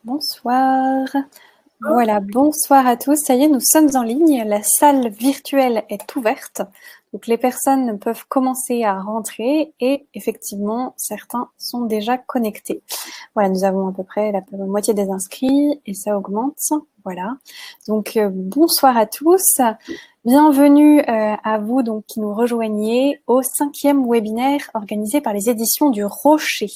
Bonsoir. Voilà, bonsoir à tous. Ça y est, nous sommes en ligne. La salle virtuelle est ouverte. Donc les personnes peuvent commencer à rentrer et effectivement, certains sont déjà connectés. Voilà, nous avons à peu près la moitié des inscrits et ça augmente. Voilà. Donc bonsoir à tous. Bienvenue à vous donc qui nous rejoignez au 5e webinaire organisé par les éditions du Rocher.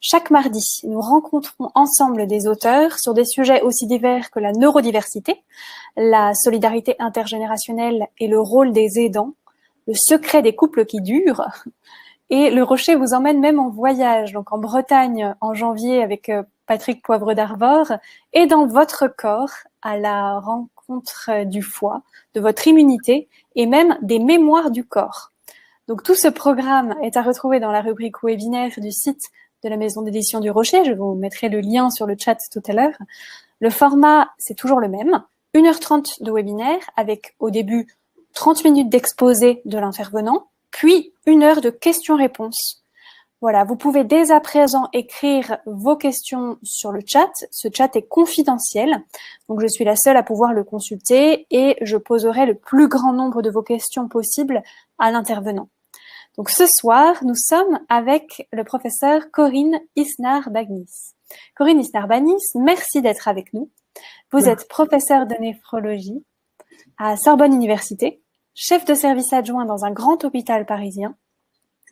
Chaque mardi, nous rencontrons ensemble des auteurs sur des sujets aussi divers que la neurodiversité, la solidarité intergénérationnelle et le rôle des aidants, le secret des couples qui durent. Et le Rocher vous emmène même en voyage, donc en Bretagne en janvier avec Patrick Poivre d'Arvor, et dans votre corps à la rencontre du foie, de votre immunité et même des mémoires du corps. Donc tout ce programme est à retrouver dans la rubrique webinaire du site de la maison d'édition du Rocher. Je vous mettrai le lien sur le chat tout à l'heure. Le format, c'est toujours le même. 1h30 de webinaire avec au début 30 minutes d'exposé de l'intervenant, puis 1 heure de questions-réponses. Voilà, vous pouvez dès à présent écrire vos questions sur le chat. Ce chat est confidentiel, donc je suis la seule à pouvoir le consulter et je poserai le plus grand nombre de vos questions possibles à l'intervenant. Donc ce soir, nous sommes avec le professeur Corinne Isnar-Bagnis. Corinne Isnar-Bagnis, merci d'être avec nous. Vous êtes professeure de néphrologie à Sorbonne Université, chef de service adjoint dans un grand hôpital parisien,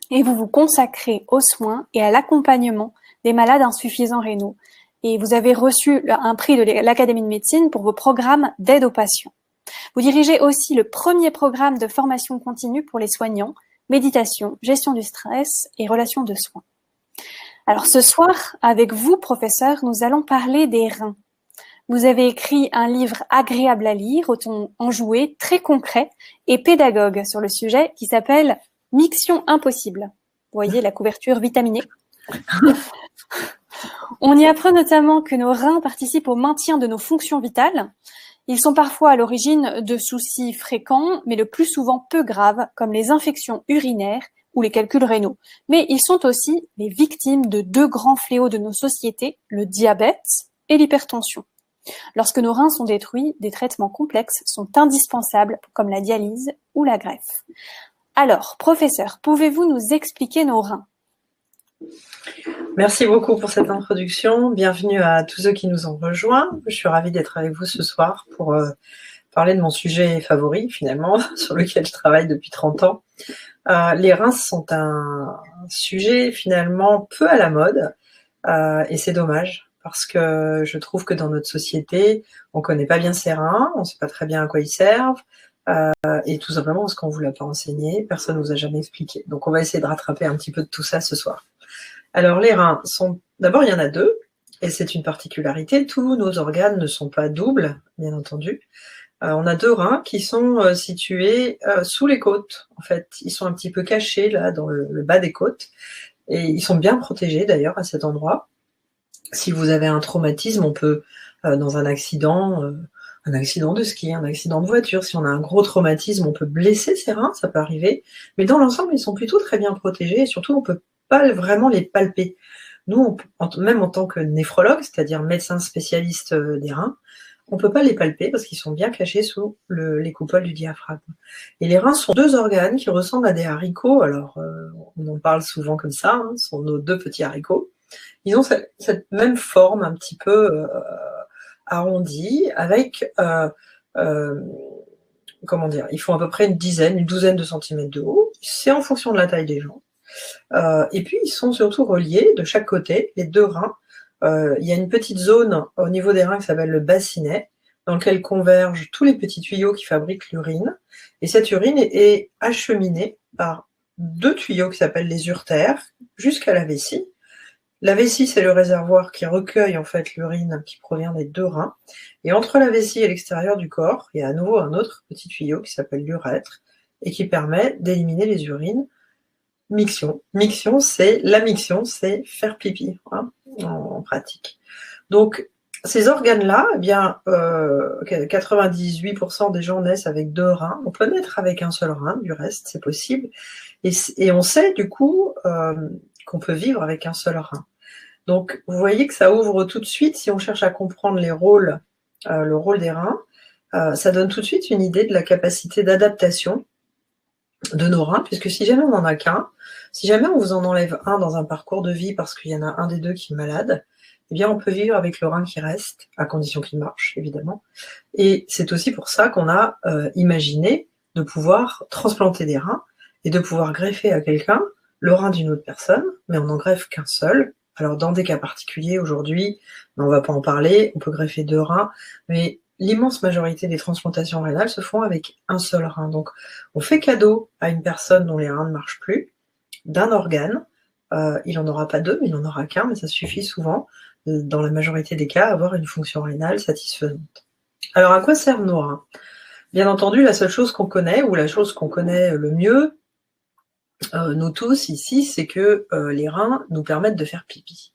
et vous vous consacrez aux soins et à l'accompagnement des malades insuffisants rénaux. Et vous avez reçu un prix de l'Académie de médecine pour vos programmes d'aide aux patients. Vous dirigez aussi le premier programme de formation continue pour les soignants, méditation, gestion du stress et relations de soins. Alors ce soir, avec vous, professeur, nous allons parler des reins. Vous avez écrit un livre agréable à lire, au ton enjoué, très concret et pédagogue sur le sujet qui s'appelle « Miction impossible ». Vous voyez la couverture vitaminée. On y apprend notamment que nos reins participent au maintien de nos fonctions vitales. Ils sont parfois à l'origine de soucis fréquents, mais le plus souvent peu graves, comme les infections urinaires ou les calculs rénaux. Mais ils sont aussi les victimes de 2 grands fléaux de nos sociétés, le diabète et l'hypertension. Lorsque nos reins sont détruits, des traitements complexes sont indispensables, comme la dialyse ou la greffe. Alors, professeur, pouvez-vous nous expliquer nos reins ? Merci beaucoup pour cette introduction. Bienvenue à tous ceux qui nous ont rejoints. Je suis ravie d'être avec vous ce soir pour parler de mon sujet favori, finalement, sur lequel je travaille depuis 30 ans. Les reins sont un sujet, finalement, peu à la mode, et c'est dommage, parce que je trouve que dans notre société, on connaît pas bien ses reins, on sait pas très bien à quoi ils servent, et tout simplement parce qu'on vous l'a pas enseigné, personne nous a jamais expliqué. Donc on va essayer de rattraper un petit peu de tout ça ce soir. Alors les reins sont, d'abord il y en a 2, et c'est une particularité, tous nos organes ne sont pas doubles, bien entendu. On a 2 reins qui sont situés sous les côtes, en fait. Ils sont un petit peu cachés là dans le bas des côtes, et ils sont bien protégés d'ailleurs à cet endroit. Si vous avez un traumatisme, on peut, dans un accident de ski, un accident de voiture, si on a un gros traumatisme, on peut blesser ses reins, ça peut arriver, mais dans l'ensemble, ils sont plutôt très bien protégés, et surtout, on peut pas vraiment les palper. Nous, même en tant que néphrologue, c'est-à-dire médecin spécialiste des reins, on peut pas les palper parce qu'ils sont bien cachés sous les coupoles du diaphragme. Et les reins sont 2 organes qui ressemblent à des haricots, alors on en parle souvent comme ça, hein, ce sont nos 2 petits haricots. Ils ont cette même forme un petit peu arrondie, avec, comment dire, ils font à peu près une douzaine de centimètres de haut, c'est en fonction de la taille des gens. Et puis ils sont surtout reliés de chaque côté, les 2 reins. Il y a une petite zone au niveau des reins qui s'appelle le bassinet, dans lequel convergent tous les petits tuyaux qui fabriquent l'urine. Et cette urine est acheminée par 2 tuyaux qui s'appellent les uretères jusqu'à la vessie. La vessie, c'est le réservoir qui recueille en fait l'urine qui provient des 2 reins. Et entre la vessie et l'extérieur du corps, il y a à nouveau un autre petit tuyau qui s'appelle l'urètre et qui permet d'éliminer les urines. Miction, c'est faire pipi, hein, en pratique. Donc ces organes-là, eh bien, 98% des gens naissent avec 2 reins. On peut naître avec un seul rein, du reste, c'est possible. Et on sait du coup qu'on peut vivre avec un seul rein. Donc, vous voyez que ça ouvre tout de suite, si on cherche à comprendre les rôles, le rôle des reins, ça donne tout de suite une idée de la capacité d'adaptation de nos reins, puisque si jamais on n'en a qu'un, si jamais on vous en enlève un dans un parcours de vie parce qu'il y en a un des deux qui est malade, eh bien on peut vivre avec le rein qui reste, à condition qu'il marche, évidemment. Et c'est aussi pour ça qu'on a imaginé de pouvoir transplanter des reins et de pouvoir greffer à quelqu'un le rein d'une autre personne, mais on n'en greffe qu'un seul. Alors dans des cas particuliers aujourd'hui, on ne va pas en parler, on peut greffer 2 reins, mais l'immense majorité des transplantations rénales se font avec un seul rein. Donc on fait cadeau à une personne dont les reins ne marchent plus, d'un organe. Il n'en aura pas 2, mais il n'en aura qu'un, mais ça suffit souvent, dans la majorité des cas, à avoir une fonction rénale satisfaisante. Alors à quoi servent nos reins? Bien entendu, la seule chose qu'on connaît, ou la chose qu'on connaît le mieux, nous tous ici, c'est que les reins nous permettent de faire pipi.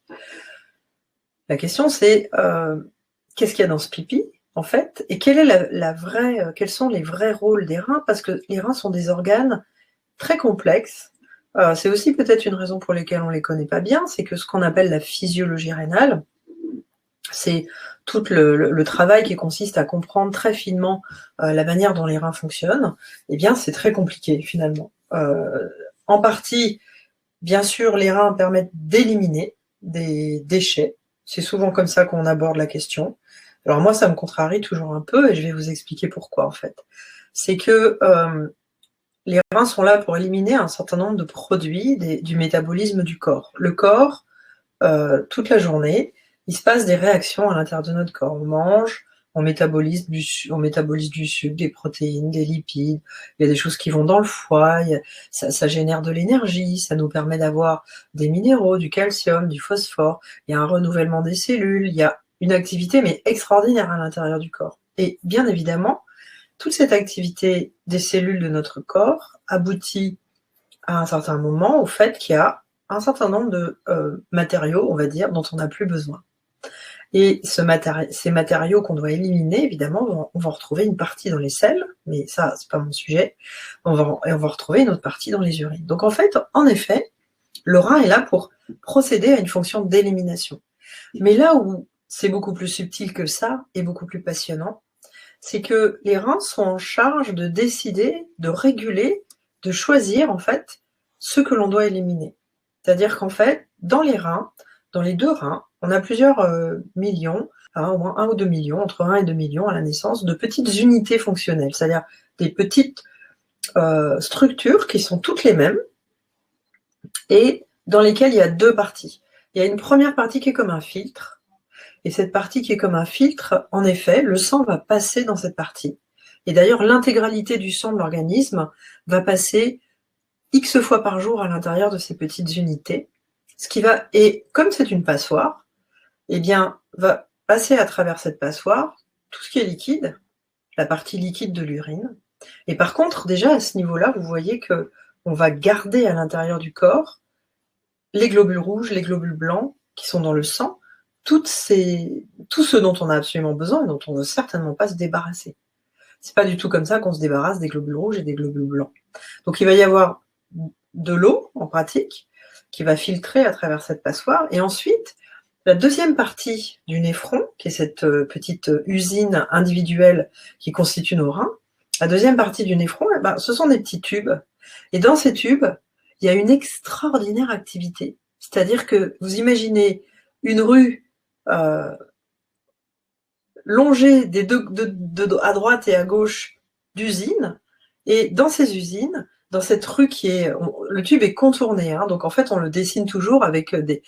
La question c'est, qu'est-ce qu'il y a dans ce pipi, en fait, et quelle est quels sont les vrais rôles des reins, parce que les reins sont des organes très complexes. C'est aussi peut-être une raison pour laquelle on ne les connaît pas bien, c'est que ce qu'on appelle la physiologie rénale, c'est tout le travail qui consiste à comprendre très finement la manière dont les reins fonctionnent. Eh bien, c'est très compliqué, finalement. En partie, bien sûr, les reins permettent d'éliminer des déchets. C'est souvent comme ça qu'on aborde la question. Alors moi, ça me contrarie toujours un peu, et je vais vous expliquer pourquoi, en fait. C'est que les reins sont là pour éliminer un certain nombre de produits du métabolisme du corps. Le corps, toute la journée, il se passe des réactions à l'intérieur de notre corps. On mange, on métabolise du sucre, des protéines, des lipides, il y a des choses qui vont dans le foie, ça génère de l'énergie, ça nous permet d'avoir des minéraux, du calcium, du phosphore, il y a un renouvellement des cellules, il y a une activité mais extraordinaire à l'intérieur du corps. Et bien évidemment, toute cette activité des cellules de notre corps aboutit à un certain moment au fait qu'il y a un certain nombre de matériaux, on va dire, dont on n'a plus besoin. Et ces matériaux qu'on doit éliminer, évidemment, on va en retrouver une partie dans les selles, mais ça, c'est pas mon sujet, on va retrouver une autre partie dans les urines. Donc en fait, en effet, le rein est là pour procéder à une fonction d'élimination. Mais là où c'est beaucoup plus subtil que ça, et beaucoup plus passionnant, c'est que les reins sont en charge de décider, de réguler, de choisir en fait ce que l'on doit éliminer. C'est-à-dire qu'en fait, dans les reins, dans les 2 reins, on a plusieurs millions, au moins 1 ou 2 millions, entre 1 et 2 millions à la naissance, de petites unités fonctionnelles, c'est-à-dire des petites structures qui sont toutes les mêmes et dans lesquelles il y a 2 parties. Il y a une première partie qui est comme un filtre, et cette partie qui est comme un filtre, en effet, le sang va passer dans cette partie. Et d'ailleurs, l'intégralité du sang de l'organisme va passer X fois par jour à l'intérieur de ces petites unités. Et comme c'est une passoire, eh bien, va passer à travers cette passoire tout ce qui est liquide, la partie liquide de l'urine. Et par contre, déjà à ce niveau-là, vous voyez que on va garder à l'intérieur du corps les globules rouges, les globules blancs qui sont dans le sang, tout ce dont on a absolument besoin et dont on ne veut certainement pas se débarrasser. C'est pas du tout comme ça qu'on se débarrasse des globules rouges et des globules blancs. Donc il va y avoir de l'eau, en pratique, qui va filtrer à travers cette passoire, et ensuite, la deuxième partie du néphron, qui est cette petite usine individuelle qui constitue nos reins, la deuxième partie du néphron, ce sont des petits tubes. Et dans ces tubes, il y a une extraordinaire activité. C'est-à-dire que vous imaginez une rue longée à droite et à gauche d'usines, et dans ces usines, dans cette rue le tube est contourné, hein, donc en fait on le dessine toujours avec des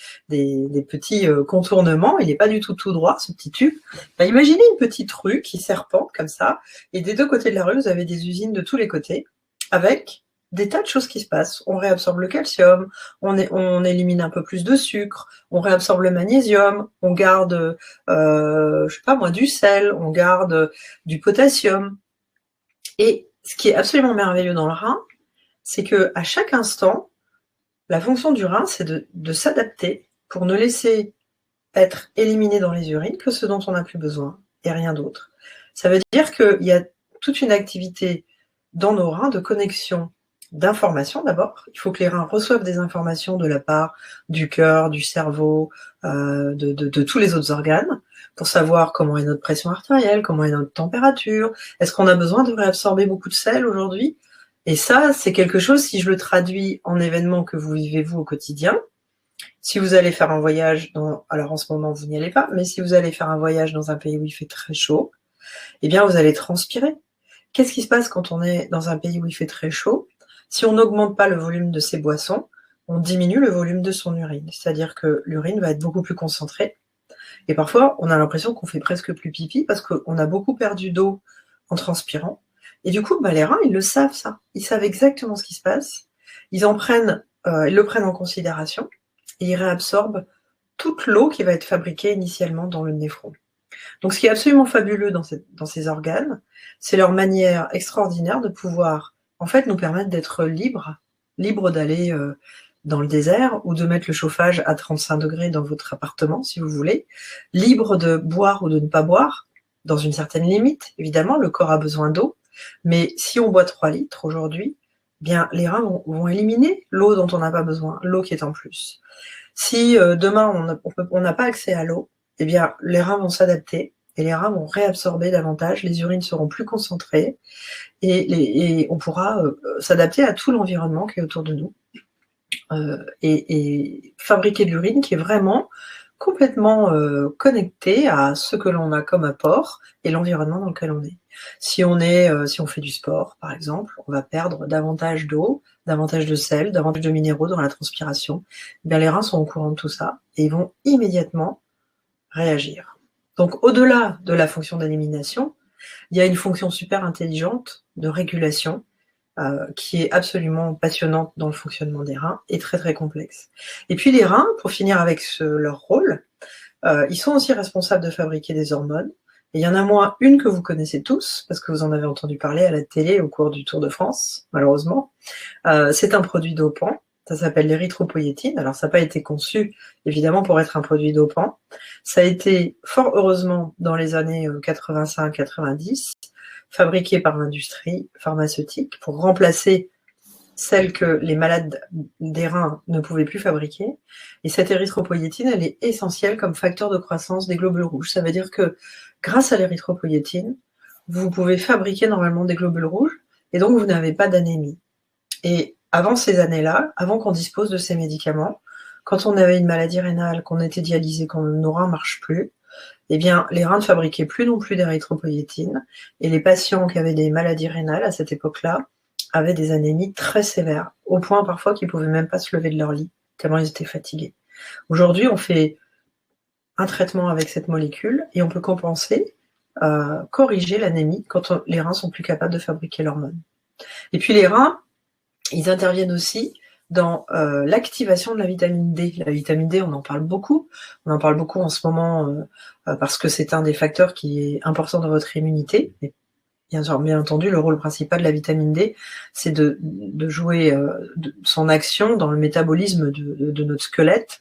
petits contournements, il n'est pas du tout droit ce petit tube. Imaginez une petite rue qui serpente comme ça, et des 2 côtés de la rue vous avez des usines de tous les côtés, avec des tas de choses qui se passent. On réabsorbe le calcium, on élimine un peu plus de sucre, on réabsorbe le magnésium, on garde, je sais pas moi, du sel, on garde du potassium. Et ce qui est absolument merveilleux dans le rein, c'est qu'à chaque instant, la fonction du rein, c'est de s'adapter pour ne laisser être éliminé dans les urines que ce dont on n'a plus besoin, et rien d'autre. Ça veut dire qu'il y a toute une activité dans nos reins de connexion d'informations d'abord. Il faut que les reins reçoivent des informations de la part du cœur, du cerveau, de tous les autres organes, pour savoir comment est notre pression artérielle, comment est notre température, est-ce qu'on a besoin de réabsorber beaucoup de sel aujourd'hui? Et ça, c'est quelque chose, si je le traduis en événements que vous vivez vous au quotidien, si vous allez faire un voyage alors en ce moment vous n'y allez pas, mais si vous allez faire un voyage dans un pays où il fait très chaud, eh bien vous allez transpirer. Qu'est-ce qui se passe quand on est dans un pays où il fait très chaud? Si on n'augmente pas le volume de ses boissons, on diminue le volume de son urine. C'est-à-dire que l'urine va être beaucoup plus concentrée. Et parfois, on a l'impression qu'on fait presque plus pipi parce qu'on a beaucoup perdu d'eau en transpirant. Et du coup, les reins, ils le savent ça. Ils savent exactement ce qui se passe. Ils le prennent en considération et ils réabsorbent toute l'eau qui va être fabriquée initialement dans le néphron. Donc ce qui est absolument fabuleux dans ces organes, c'est leur manière extraordinaire de pouvoir en fait nous permettre d'être libres d'aller dans le désert ou de mettre le chauffage à 35 degrés dans votre appartement si vous voulez, libre de boire ou de ne pas boire, dans une certaine limite, évidemment, le corps a besoin d'eau, mais si on boit 3 litres aujourd'hui, bien les reins vont éliminer l'eau dont on n'a pas besoin, l'eau qui est en plus. Si demain on n'a pas accès à l'eau, eh bien les reins vont s'adapter et les reins vont réabsorber davantage, les urines seront plus concentrées et on pourra s'adapter à tout l'environnement qui est autour de nous et fabriquer de l'urine qui est vraiment complètement connectée à ce que l'on a comme apport et l'environnement dans lequel on est. Si on fait du sport, par exemple, on va perdre davantage d'eau, davantage de sel, davantage de minéraux dans la transpiration. Eh bien, les reins sont au courant de tout ça et ils vont immédiatement réagir. Donc, au-delà de la fonction d'élimination, il y a une fonction super intelligente de régulation qui est absolument passionnante dans le fonctionnement des reins et très très complexe. Et puis les reins, pour finir avec leur rôle, ils sont aussi responsables de fabriquer des hormones. Et il y en a moins une que vous connaissez tous, parce que vous en avez entendu parler à la télé au cours du Tour de France, malheureusement. C'est un produit dopant, ça s'appelle l'érythropoïétine. Alors ça n'a pas été conçu, évidemment, pour être un produit dopant. Ça a été, fort heureusement, dans les années 85-90, fabriqué par l'industrie pharmaceutique pour remplacer celle que les malades des reins ne pouvaient plus fabriquer. Et cette érythropoïétine, elle est essentielle comme facteur de croissance des globules rouges. Ça veut dire que grâce à l'érythropoïétine, vous pouvez fabriquer normalement des globules rouges et donc vous n'avez pas d'anémie. Et avant ces années-là, avant qu'on dispose de ces médicaments, quand on avait une maladie rénale, qu'on était dialysé, quand nos reins ne marchent plus, eh bien, les reins ne fabriquaient plus non plus d'érythropoïétine et les patients qui avaient des maladies rénales à cette époque-là avaient des anémies très sévères, au point parfois qu'ils ne pouvaient même pas se lever de leur lit, tellement ils étaient fatigués. Aujourd'hui, on fait un traitement avec cette molécule et on peut compenser, corriger l'anémie quand les reins sont plus capables de fabriquer l'hormone. Et puis les reins, ils interviennent aussi dans l'activation de la vitamine D. La vitamine D, on en parle beaucoup. On en parle beaucoup en ce moment parce que c'est un des facteurs qui est important dans votre immunité. Et bien entendu, le rôle principal de la vitamine D, c'est de jouer son action dans le métabolisme de notre squelette,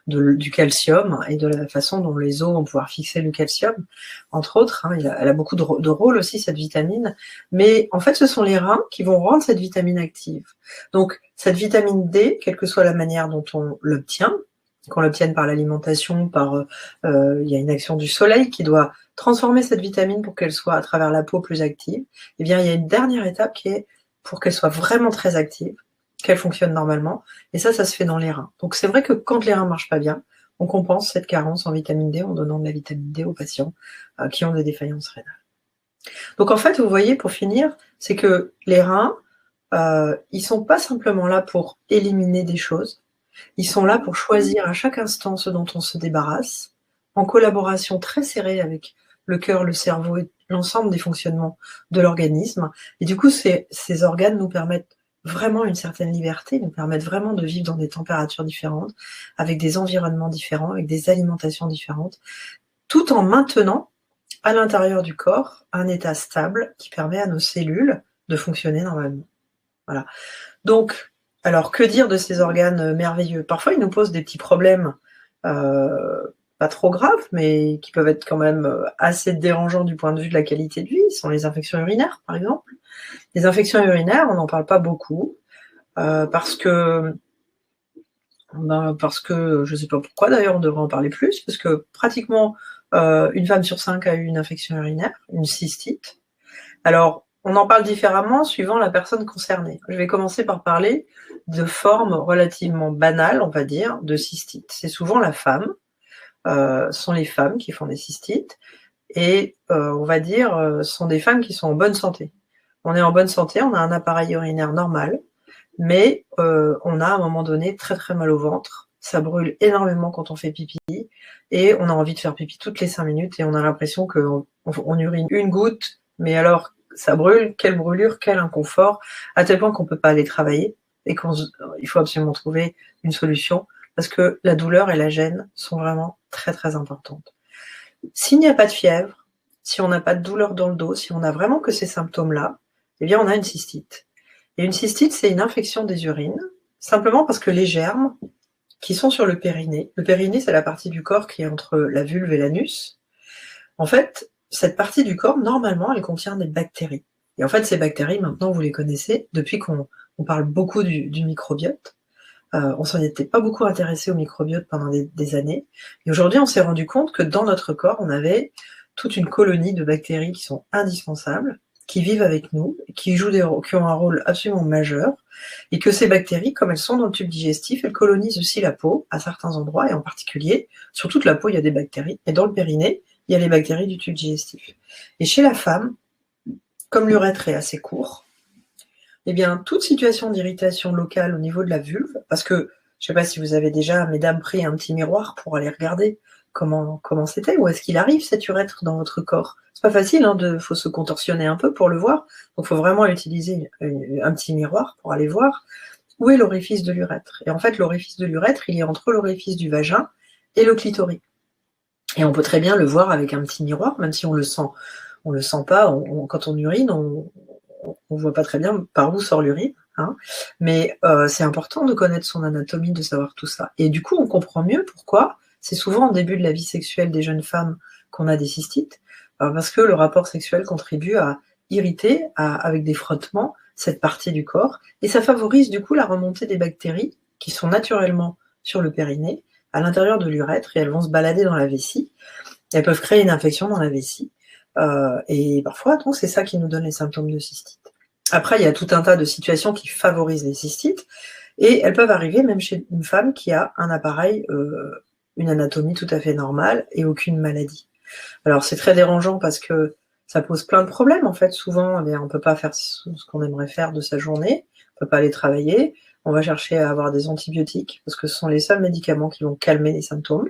du calcium et de la façon dont les os vont pouvoir fixer le calcium, entre autres. Elle a beaucoup de rôle aussi, cette vitamine. Mais en fait, ce sont les reins qui vont rendre cette vitamine active. Donc, cette vitamine D, quelle que soit la manière dont on l'obtient, qu'on l'obtienne par l'alimentation, il y a une action du soleil qui doit transformer cette vitamine pour qu'elle soit à travers la peau plus active, eh bien il y a une dernière étape qui est pour qu'elle soit vraiment très active, qu'elle fonctionne normalement, et ça se fait dans les reins. Donc c'est vrai que quand les reins ne marchent pas bien, on compense cette carence en vitamine D en donnant de la vitamine D aux patients qui ont des défaillances rénales. Donc en fait, vous voyez, pour finir, c'est que les reins, ils sont pas simplement là pour éliminer des choses, ils sont là pour choisir à chaque instant ce dont on se débarrasse, en collaboration très serrée avec le cœur, le cerveau et l'ensemble des fonctionnements de l'organisme. Et du coup, ces organes nous permettent vraiment une certaine liberté, nous permettent vraiment de vivre dans des températures différentes, avec des environnements différents, avec des alimentations différentes, tout en maintenant à l'intérieur du corps un état stable qui permet à nos cellules de fonctionner normalement. Voilà. Donc, alors, que dire de ces organes merveilleux? Parfois, ils nous posent des petits problèmes pas trop graves, mais qui peuvent être quand même assez dérangeants du point de vue de la qualité de vie. Ce sont les infections urinaires, par exemple. Les infections urinaires, on n'en parle pas beaucoup. parce que je ne sais pas pourquoi d'ailleurs, on devrait en parler plus, parce que pratiquement une femme sur 5 a eu une infection urinaire, une cystite. Alors, on en parle différemment suivant la personne concernée. Je vais commencer par parler de formes relativement banales, on va dire, de cystite. C'est souvent la femme, sont les femmes qui font des cystites, et on va dire, sont des femmes qui sont en bonne santé. On est en bonne santé, on a un appareil urinaire normal, mais on a à un moment donné très très mal au ventre, ça brûle énormément quand on fait pipi, et on a envie de faire pipi toutes les 5 minutes, et on a l'impression qu'on urine une goutte, mais alors ça brûle, quelle brûlure, quel inconfort, à tel point qu'on ne peut pas aller travailler, et qu'il faut absolument trouver une solution, parce que la douleur et la gêne sont vraiment très très importantes. S'il n'y a pas de fièvre, si on n'a pas de douleur dans le dos, si on n'a vraiment que ces symptômes-là, eh bien on a une cystite. Et une cystite, c'est une infection des urines, simplement parce que les germes qui sont sur le périnée c'est la partie du corps qui est entre la vulve et l'anus, en fait, cette partie du corps, normalement, elle contient des bactéries. Et en fait, ces bactéries, maintenant, vous les connaissez, depuis qu'on parle beaucoup du microbiote. On s'en était pas beaucoup intéressé au microbiote pendant des années. Et aujourd'hui, on s'est rendu compte que dans notre corps, on avait toute une colonie de bactéries qui sont indispensables, qui vivent avec nous, qui ont un rôle absolument majeur, et que ces bactéries, comme elles sont dans le tube digestif, elles colonisent aussi la peau à certains endroits, et en particulier, sur toute la peau, il y a des bactéries, et dans le périnée, il y a les bactéries du tube digestif. Et chez la femme, comme l'urètre est assez court, eh bien, toute situation d'irritation locale au niveau de la vulve, parce que, je ne sais pas si vous avez déjà, mesdames, pris un petit miroir pour aller regarder comment c'était, où est-ce qu'il arrive cet urètre dans votre corps. C'est pas facile, faut se contorsionner un peu pour le voir, donc il faut vraiment utiliser un petit miroir pour aller voir où est l'orifice de l'urètre. Et en fait, l'orifice de l'urètre, il est entre l'orifice du vagin et le clitoris. Et on peut très bien le voir avec un petit miroir, même si on le sent pas, quand on urine, on voit pas très bien par où sort l'urine, mais c'est important de connaître son anatomie, de savoir tout ça. Et du coup, on comprend mieux pourquoi c'est souvent au début de la vie sexuelle des jeunes femmes qu'on a des cystites, parce que le rapport sexuel contribue à irriter, avec des frottements, cette partie du corps, et ça favorise du coup la remontée des bactéries qui sont naturellement sur le périnée, à l'intérieur de l'urètre, et elles vont se balader dans la vessie. Elles peuvent créer une infection dans la vessie, et parfois, donc, c'est ça qui nous donne les symptômes de cystite. Après, il y a tout un tas de situations qui favorisent les cystites, et elles peuvent arriver même chez une femme qui a un appareil, une anatomie tout à fait normale et aucune maladie. Alors c'est très dérangeant parce que ça pose plein de problèmes en fait. Souvent, on ne peut pas faire ce qu'on aimerait faire de sa journée, on ne peut pas aller travailler, on va chercher à avoir des antibiotiques parce que ce sont les seuls médicaments qui vont calmer les symptômes.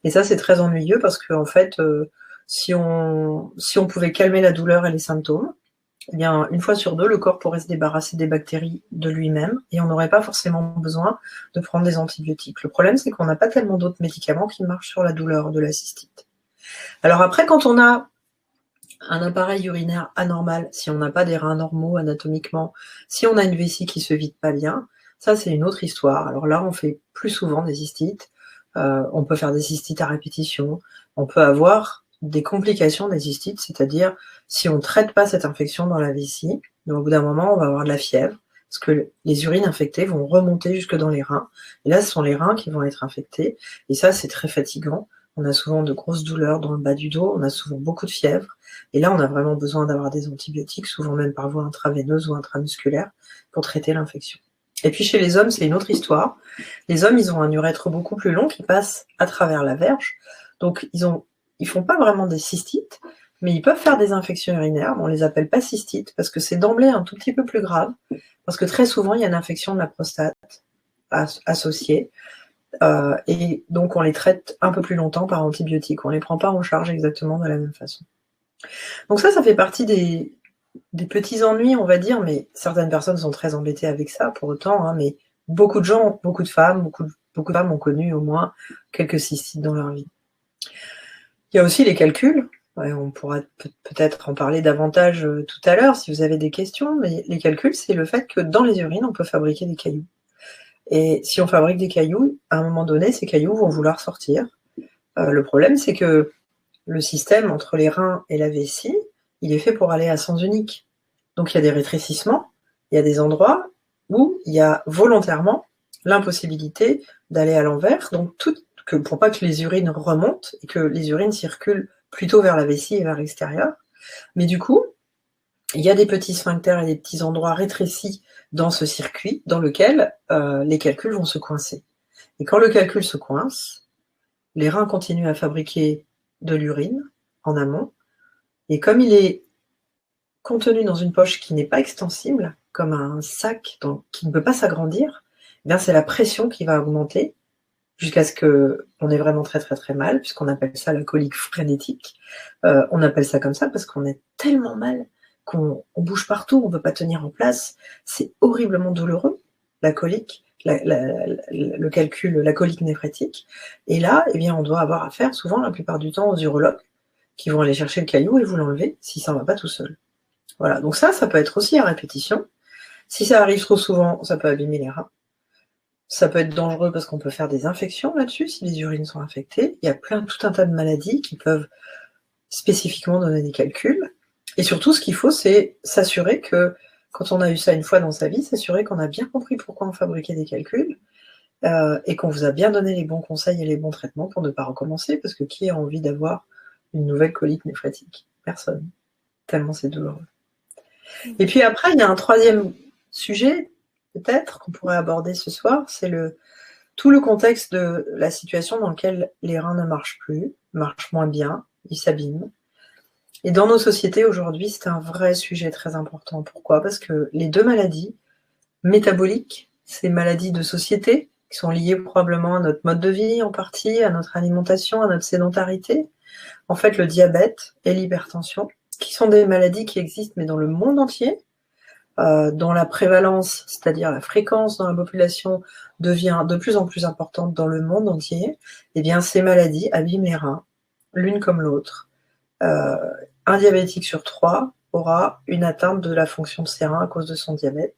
Et ça, c'est très ennuyeux parce que en fait, si on pouvait calmer la douleur et les symptômes, eh bien, une fois sur deux, le corps pourrait se débarrasser des bactéries de lui-même et on n'aurait pas forcément besoin de prendre des antibiotiques. Le problème, c'est qu'on n'a pas tellement d'autres médicaments qui marchent sur la douleur de la cystite. Alors après, quand on a un appareil urinaire anormal, si on n'a pas des reins normaux anatomiquement, si on a une vessie qui se vide pas bien, ça c'est une autre histoire. Alors là, on fait plus souvent des cystites, on peut faire des cystites à répétition, on peut avoir des complications des cystites, c'est-à-dire si on ne traite pas cette infection dans la vessie, au bout d'un moment, on va avoir de la fièvre, parce que les urines infectées vont remonter jusque dans les reins, et là, ce sont les reins qui vont être infectés, et ça, c'est très fatigant. On a souvent de grosses douleurs dans le bas du dos, on a souvent beaucoup de fièvre, et là, on a vraiment besoin d'avoir des antibiotiques, souvent même par voie intraveineuse ou intramusculaire, pour traiter l'infection. Et puis chez les hommes, c'est une autre histoire. Les hommes, ils ont un urètre beaucoup plus long qui passe à travers la verge, donc ils font pas vraiment des cystites, mais ils peuvent faire des infections urinaires. On les appelle pas cystites parce que c'est d'emblée un tout petit peu plus grave, parce que très souvent il y a une infection de la prostate associée, et donc on les traite un peu plus longtemps par antibiotiques. On les prend pas en charge exactement de la même façon. Donc ça fait partie des petits ennuis, on va dire, mais certaines personnes sont très embêtées avec ça pour autant, mais beaucoup de gens, beaucoup de femmes ont connu au moins quelques cystites dans leur vie. Il y a aussi les calculs. Ouais, on pourra peut-être en parler davantage tout à l'heure si vous avez des questions, mais les calculs, c'est le fait que dans les urines, on peut fabriquer des cailloux. Et si on fabrique des cailloux, à un moment donné, ces cailloux vont vouloir sortir. Le problème, c'est que le système entre les reins et la vessie, il est fait pour aller à sens unique. Donc il y a des rétrécissements, il y a des endroits où il y a volontairement l'impossibilité d'aller à l'envers, donc pour pas que les urines remontent et que les urines circulent plutôt vers la vessie et vers l'extérieur. Mais du coup, il y a des petits sphincters et des petits endroits rétrécis dans ce circuit dans lequel les calculs vont se coincer. Et quand le calcul se coince, les reins continuent à fabriquer de l'urine en amont, et comme il est contenu dans une poche qui n'est pas extensible, comme un sac qui ne peut pas s'agrandir, c'est la pression qui va augmenter jusqu'à ce qu'on ait vraiment très très très mal, puisqu'on appelle ça la colique frénétique. On appelle ça comme ça parce qu'on est tellement mal qu'on bouge partout, on ne peut pas tenir en place. C'est horriblement douloureux, la colique, le calcul, la colique néphrétique. Et là, on doit avoir affaire souvent, la plupart du temps, aux urologues qui vont aller chercher le caillou et vous l'enlever si ça ne va pas tout seul. Voilà, donc ça peut être aussi à répétition. Si ça arrive trop souvent, ça peut abîmer les reins. Ça peut être dangereux parce qu'on peut faire des infections là-dessus, si les urines sont infectées. Il y a tout un tas de maladies qui peuvent spécifiquement donner des calculs. Et surtout, ce qu'il faut, c'est s'assurer que, quand on a eu ça une fois dans sa vie, s'assurer qu'on a bien compris pourquoi on fabriquait des calculs et qu'on vous a bien donné les bons conseils et les bons traitements pour ne pas recommencer, parce que qui a envie d'avoir une nouvelle colique néphrétique? Personne. Tellement c'est douloureux. Et puis après, il y a un troisième sujet, peut-être, qu'on pourrait aborder ce soir, c'est tout le contexte de la situation dans laquelle les reins ne marchent plus, marchent moins bien, ils s'abîment. Et dans nos sociétés aujourd'hui, c'est un vrai sujet très important. Pourquoi? Parce que les deux maladies métaboliques, ces maladies de société, qui sont liées probablement à notre mode de vie en partie, à notre alimentation, à notre sédentarité, en fait le diabète et l'hypertension, qui sont des maladies qui existent mais dans le monde entier, dont la prévalence, c'est-à-dire la fréquence dans la population, devient de plus en plus importante dans le monde entier, ces maladies abîment les reins, l'une comme l'autre. Un diabétique sur 3 aura une atteinte de la fonction de ses reins à cause de son diabète.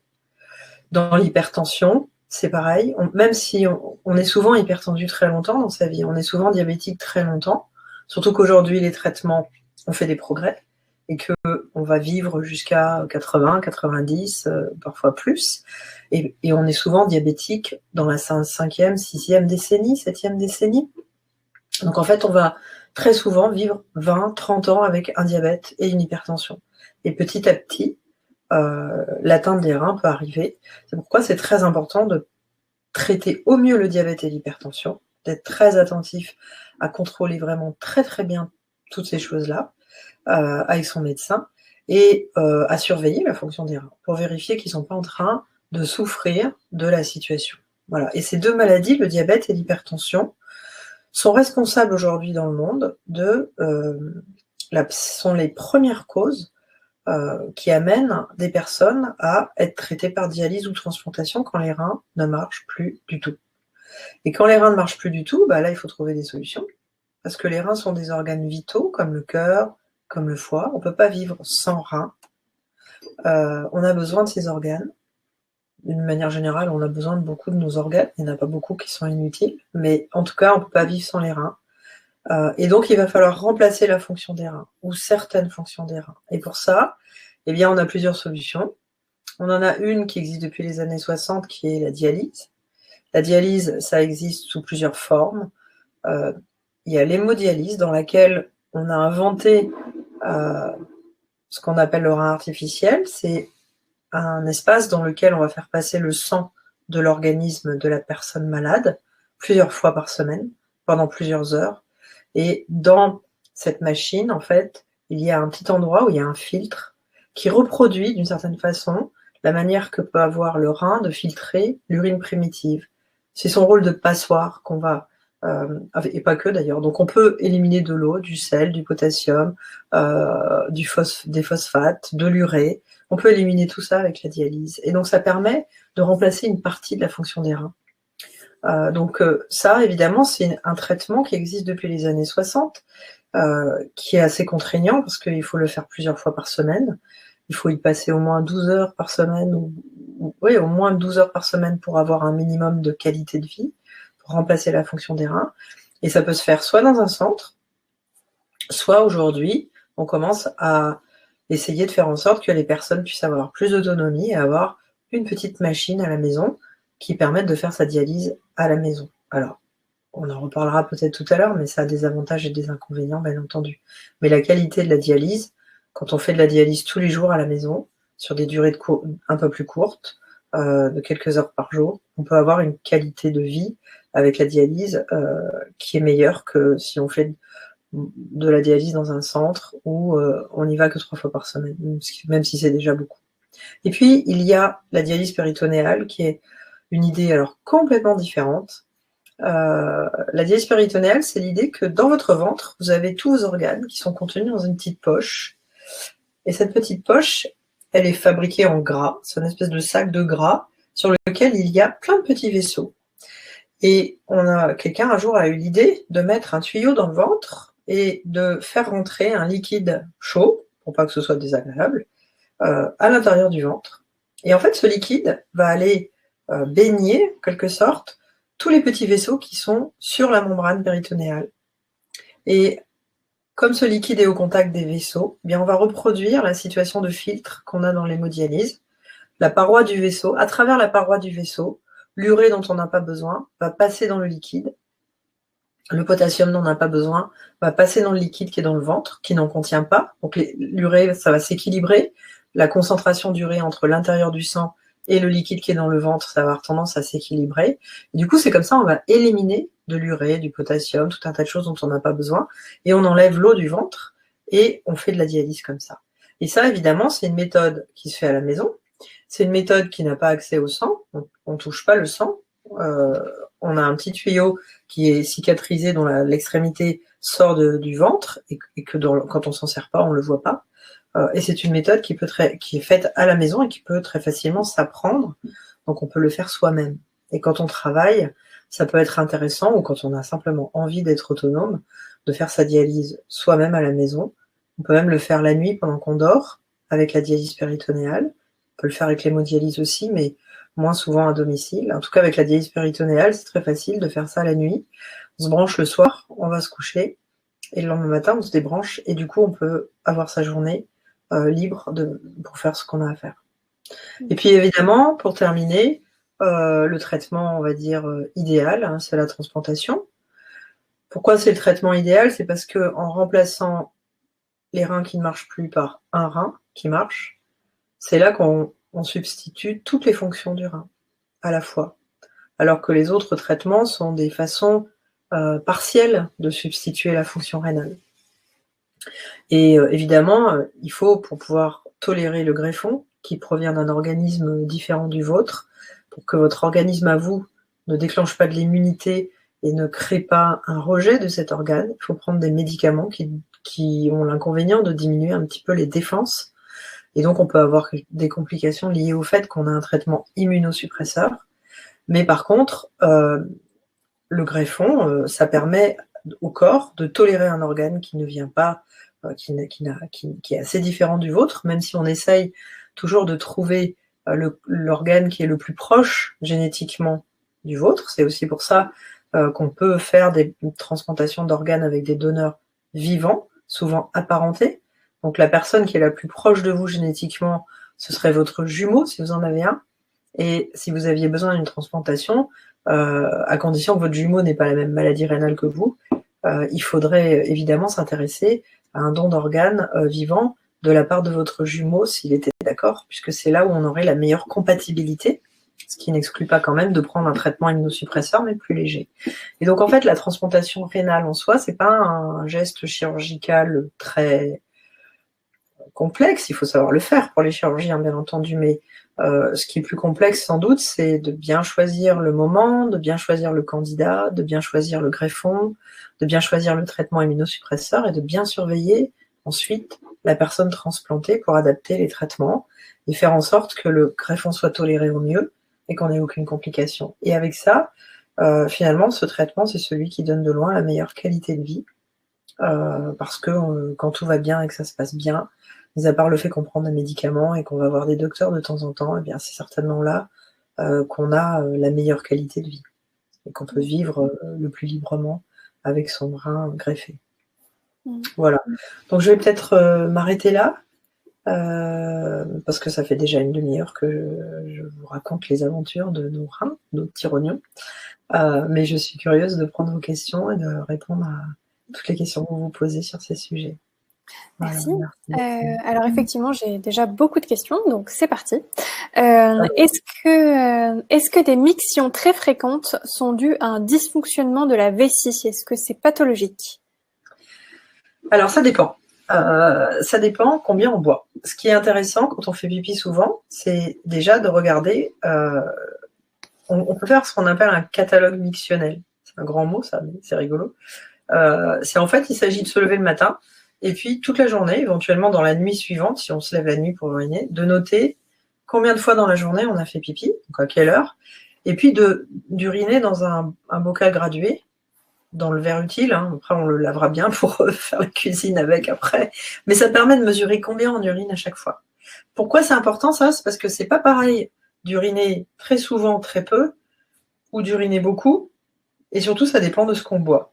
Dans l'hypertension, c'est pareil, même si on est souvent hypertendu très longtemps dans sa vie, on est souvent diabétique très longtemps, surtout qu'aujourd'hui les traitements ont fait des progrès, et qu'on va vivre jusqu'à 80, 90, parfois plus. Et on est souvent diabétique dans la 5e, 6e décennie, 7e décennie. Donc en fait, on va très souvent vivre 20, 30 ans avec un diabète et une hypertension. Et petit à petit, l'atteinte des reins peut arriver. C'est pourquoi c'est très important de traiter au mieux le diabète et l'hypertension, d'être très attentif à contrôler vraiment très très bien toutes ces choses-là, avec son médecin, et à surveiller la fonction des reins pour vérifier qu'ils ne sont pas en train de souffrir de la situation. Voilà. Et ces deux maladies, le diabète et l'hypertension, sont responsables aujourd'hui dans le monde sont les premières causes qui amènent des personnes à être traitées par dialyse ou transplantation quand les reins ne marchent plus du tout. Et quand les reins ne marchent plus du tout, là il faut trouver des solutions, parce que les reins sont des organes vitaux comme le cœur, comme le foie. On ne peut pas vivre sans reins. On a besoin de ces organes. D'une manière générale, on a besoin de beaucoup de nos organes. Il n'y en a pas beaucoup qui sont inutiles, mais en tout cas, on ne peut pas vivre sans les reins. Et donc, il va falloir remplacer la fonction des reins, ou certaines fonctions des reins. Et pour ça, on a plusieurs solutions. On en a une qui existe depuis les années 60, qui est la dialyse. La dialyse, ça existe sous plusieurs formes. Il y a l'hémodialyse, dans laquelle on a inventé ce qu'on appelle le rein artificiel. C'est un espace dans lequel on va faire passer le sang de l'organisme de la personne malade plusieurs fois par semaine, pendant plusieurs heures. Et dans cette machine, en fait, il y a un petit endroit où il y a un filtre qui reproduit d'une certaine façon la manière que peut avoir le rein de filtrer l'urine primitive. C'est son rôle de passoire qu'on va et pas que d'ailleurs. Donc on peut éliminer de l'eau, du sel, du potassium, des phosphates, de l'urée. On peut éliminer tout ça avec la dialyse. Et donc ça permet de remplacer une partie de la fonction des reins. Donc ça, évidemment, c'est un traitement qui existe depuis les années 60, qui est assez contraignant parce qu'il faut le faire plusieurs fois par semaine. Il faut y passer au moins 12 heures par semaine, au moins 12 heures par semaine pour avoir un minimum de qualité de vie, pour remplacer la fonction des reins. Et ça peut se faire soit dans un centre, soit aujourd'hui, on commence à essayer de faire en sorte que les personnes puissent avoir plus d'autonomie et avoir une petite machine à la maison qui permette de faire sa dialyse à la maison. Alors, on en reparlera peut-être tout à l'heure, mais ça a des avantages et des inconvénients, bien entendu. Mais la qualité de la dialyse, quand on fait de la dialyse tous les jours à la maison, sur des durées un peu plus courtes, de quelques heures par jour, on peut avoir une qualité de vie avec la dialyse qui est meilleure que si on fait de la dialyse dans un centre où on n'y va que 3 fois par semaine, même si c'est déjà beaucoup. Et puis, il y a la dialyse péritonéale qui est une idée alors complètement différente. La dialyse péritonéale, c'est l'idée que dans votre ventre, vous avez tous vos organes qui sont contenus dans une petite poche. Et cette petite poche, elle est fabriquée en gras. C'est une espèce de sac de gras sur lequel il y a plein de petits vaisseaux. Et quelqu'un un jour a eu l'idée de mettre un tuyau dans le ventre et de faire rentrer un liquide chaud, pour pas que ce soit désagréable, à l'intérieur du ventre. Et en fait, ce liquide va aller baigner, en quelque sorte, tous les petits vaisseaux qui sont sur la membrane péritonéale. Et comme ce liquide est au contact des vaisseaux, eh bien on va reproduire la situation de filtre qu'on a dans l'hémodialyse. La paroi du vaisseau, à travers la paroi du vaisseau, l'urée dont on n'a pas besoin va passer dans le liquide. Le potassium dont on n'a pas besoin va passer dans le liquide qui est dans le ventre, qui n'en contient pas. Donc l'urée, ça va s'équilibrer. La concentration d'urée entre l'intérieur du sang et le liquide qui est dans le ventre, ça va avoir tendance à s'équilibrer. Du coup, c'est comme ça, on va éliminer de l'urée, du potassium, tout un tas de choses dont on n'a pas besoin, et on enlève l'eau du ventre, et on fait de la dialyse comme ça. Et ça, évidemment, c'est une méthode qui se fait à la maison. C'est une méthode qui n'a pas accès au sang, on ne touche pas le sang. On a un petit tuyau qui est cicatrisé dont l'extrémité sort du ventre, et que quand on s'en sert pas, on ne le voit pas. Et c'est une méthode qui est faite à la maison et qui peut très facilement s'apprendre. Donc on peut le faire soi-même. Et quand on travaille, ça peut être intéressant, ou quand on a simplement envie d'être autonome, de faire sa dialyse soi-même à la maison. On peut même le faire la nuit pendant qu'on dort, avec la dialyse péritonéale. On peut le faire avec l'hémodialyse aussi, mais moins souvent à domicile. En tout cas, avec la dialyse péritonéale, c'est très facile de faire ça la nuit. On se branche le soir, on va se coucher, et le lendemain matin, on se débranche, et du coup, on peut avoir sa journée libre pour faire ce qu'on a à faire. Et puis évidemment, pour terminer, le traitement, on va dire, idéal, hein, c'est la transplantation. Pourquoi c'est le traitement idéal? C'est parce qu'en remplaçant les reins qui ne marchent plus par un rein qui marche, c'est là qu'on substitue toutes les fonctions du rein à la fois. Alors que les autres traitements sont des façons partielles de substituer la fonction rénale. Et évidemment, il faut, pour pouvoir tolérer le greffon, qui provient d'un organisme différent du vôtre, pour que votre organisme à vous ne déclenche pas de l'immunité et ne crée pas un rejet de cet organe, il faut prendre des médicaments qui ont l'inconvénient de diminuer un petit peu les défenses. Et donc on peut avoir des complications liées au fait qu'on a un traitement immunosuppresseur. Mais par contre, le greffon, ça permet au corps de tolérer un organe qui ne vient pas, qui est assez différent du vôtre, même si on essaye toujours de trouver l'organe qui est le plus proche génétiquement du vôtre. C'est aussi pour ça qu'on peut faire des transplantations d'organes avec des donneurs vivants, souvent apparentés. Donc la personne qui est la plus proche de vous génétiquement, ce serait votre jumeau, si vous en avez un. Et si vous aviez besoin d'une transplantation, à condition que votre jumeau n'ait pas la même maladie rénale que vous, il faudrait évidemment s'intéresser à un don d'organes vivant de la part de votre jumeau, s'il était d'accord, puisque c'est là où on aurait la meilleure compatibilité, ce qui n'exclut pas quand même de prendre un traitement immunosuppresseur, mais plus léger. Et donc en fait, la transplantation rénale en soi, c'est pas un geste chirurgical très complexe, il faut savoir le faire pour les chirurgiens, bien entendu, mais ce qui est plus complexe sans doute, c'est de bien choisir le moment, de bien choisir le candidat, de bien choisir le greffon, de bien choisir le traitement immunosuppresseur et de bien surveiller ensuite la personne transplantée pour adapter les traitements et faire en sorte que le greffon soit toléré au mieux et qu'on n'ait aucune complication. Et avec ça, finalement, ce traitement, c'est celui qui donne de loin la meilleure qualité de vie parce que quand tout va bien et que ça se passe bien, mis à part le fait qu'on prend des médicaments et qu'on va voir des docteurs de temps en temps, eh bien c'est certainement là qu'on a la meilleure qualité de vie et qu'on peut vivre le plus librement avec son rein greffé. Voilà. Donc je vais peut-être m'arrêter là parce que ça fait déjà une demi-heure que je vous raconte les aventures de nos reins, nos petits rognons. Mais je suis curieuse de prendre vos questions et de répondre à toutes les questions que vous vous posez sur ces sujets. Voilà, Merci. merci. Alors effectivement, j'ai déjà beaucoup de questions, donc c'est parti. Ouais. Est-ce que des mictions très fréquentes sont dues à un dysfonctionnement de la vessie? Est-ce que c'est pathologique? Alors ça dépend. Ça dépend combien on boit. Ce qui est intéressant quand on fait pipi souvent, c'est déjà de regarder. On peut faire ce qu'on appelle un catalogue mictionnel. C'est un grand mot, ça, mais c'est rigolo. C'est en fait, il s'agit de se lever le matin et puis toute la journée, éventuellement dans la nuit suivante, si on se lève la nuit pour uriner, de noter combien de fois dans la journée on a fait pipi, donc à quelle heure, et puis d'uriner dans un bocal gradué, dans le verre utile. Après, on le lavera bien pour faire la cuisine avec après. Mais ça permet de mesurer combien on urine à chaque fois. Pourquoi c'est important ça? C'est parce que c'est pas pareil d'uriner très souvent, très peu, ou d'uriner beaucoup. Et surtout, ça dépend de ce qu'on boit.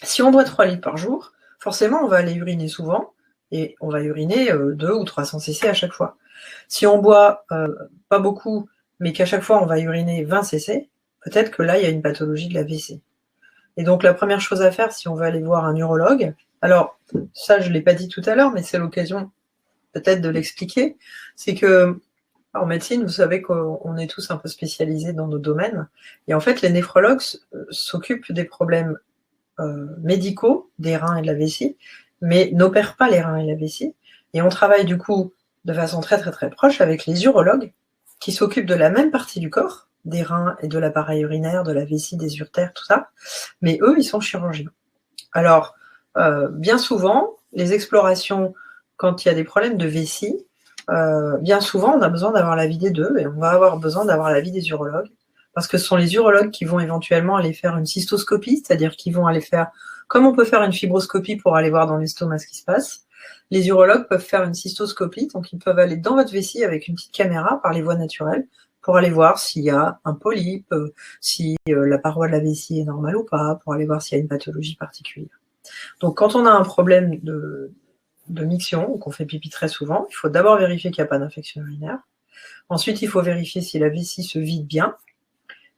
Si on boit 3 litres par jour, forcément, on va aller uriner souvent et on va uriner 2 ou 300 cc à chaque fois. Si on boit pas beaucoup, mais qu'à chaque fois on va uriner 20 cc, peut-être que là, il y a une pathologie de la vessie. Et donc, la première chose à faire, si on veut aller voir un urologue, alors ça, je ne l'ai pas dit tout à l'heure, mais c'est l'occasion peut-être de l'expliquer, c'est que en médecine, vous savez qu'on est tous un peu spécialisés dans nos domaines, et en fait, les néphrologues s'occupent des problèmes médicaux des reins et de la vessie, mais n'opèrent pas les reins et la vessie, et on travaille du coup de façon très très très proche avec les urologues qui s'occupent de la même partie du corps, des reins et de l'appareil urinaire, de la vessie, des uretères, tout ça, mais eux, ils sont chirurgiens. Alors, bien souvent, les explorations, quand il y a des problèmes de vessie, bien souvent, on a besoin d'avoir l'avis des deux, et on va avoir besoin d'avoir l'avis des urologues, parce que ce sont les urologues qui vont éventuellement aller faire une cystoscopie, c'est-à-dire qu'ils vont aller faire, comme on peut faire une fibroscopie pour aller voir dans l'estomac ce qui se passe, les urologues peuvent faire une cystoscopie, donc ils peuvent aller dans votre vessie avec une petite caméra par les voies naturelles, pour aller voir s'il y a un polype, si la paroi de la vessie est normale ou pas, pour aller voir s'il y a une pathologie particulière. Donc quand on a un problème de miction, ou qu'on fait pipi très souvent, il faut d'abord vérifier qu'il n'y a pas d'infection urinaire. Ensuite, il faut vérifier si la vessie se vide bien.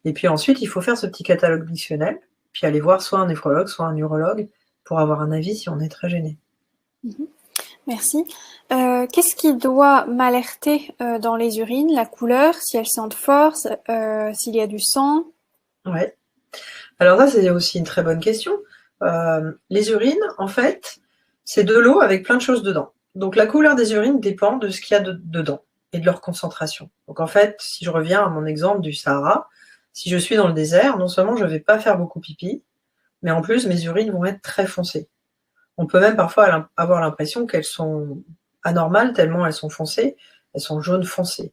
Et puis ensuite, il faut faire ce petit catalogue mictionnel, puis aller voir soit un néphrologue, soit un urologue, pour avoir un avis si on est très gêné. Merci. Qu'est-ce qui doit m'alerter dans les urines? La couleur, si elles sentent fort, s'il y a du sang? Ouais. Alors ça, c'est aussi une très bonne question. Les urines, en fait, c'est de l'eau avec plein de choses dedans. Donc la couleur des urines dépend de ce qu'il y a dedans et de leur concentration. Donc en fait, si je reviens à mon exemple du Sahara, si je suis dans le désert, non seulement je ne vais pas faire beaucoup pipi, mais en plus mes urines vont être très foncées. On peut même parfois avoir l'impression qu'elles sont anormales tellement elles sont foncées, elles sont jaunes foncées.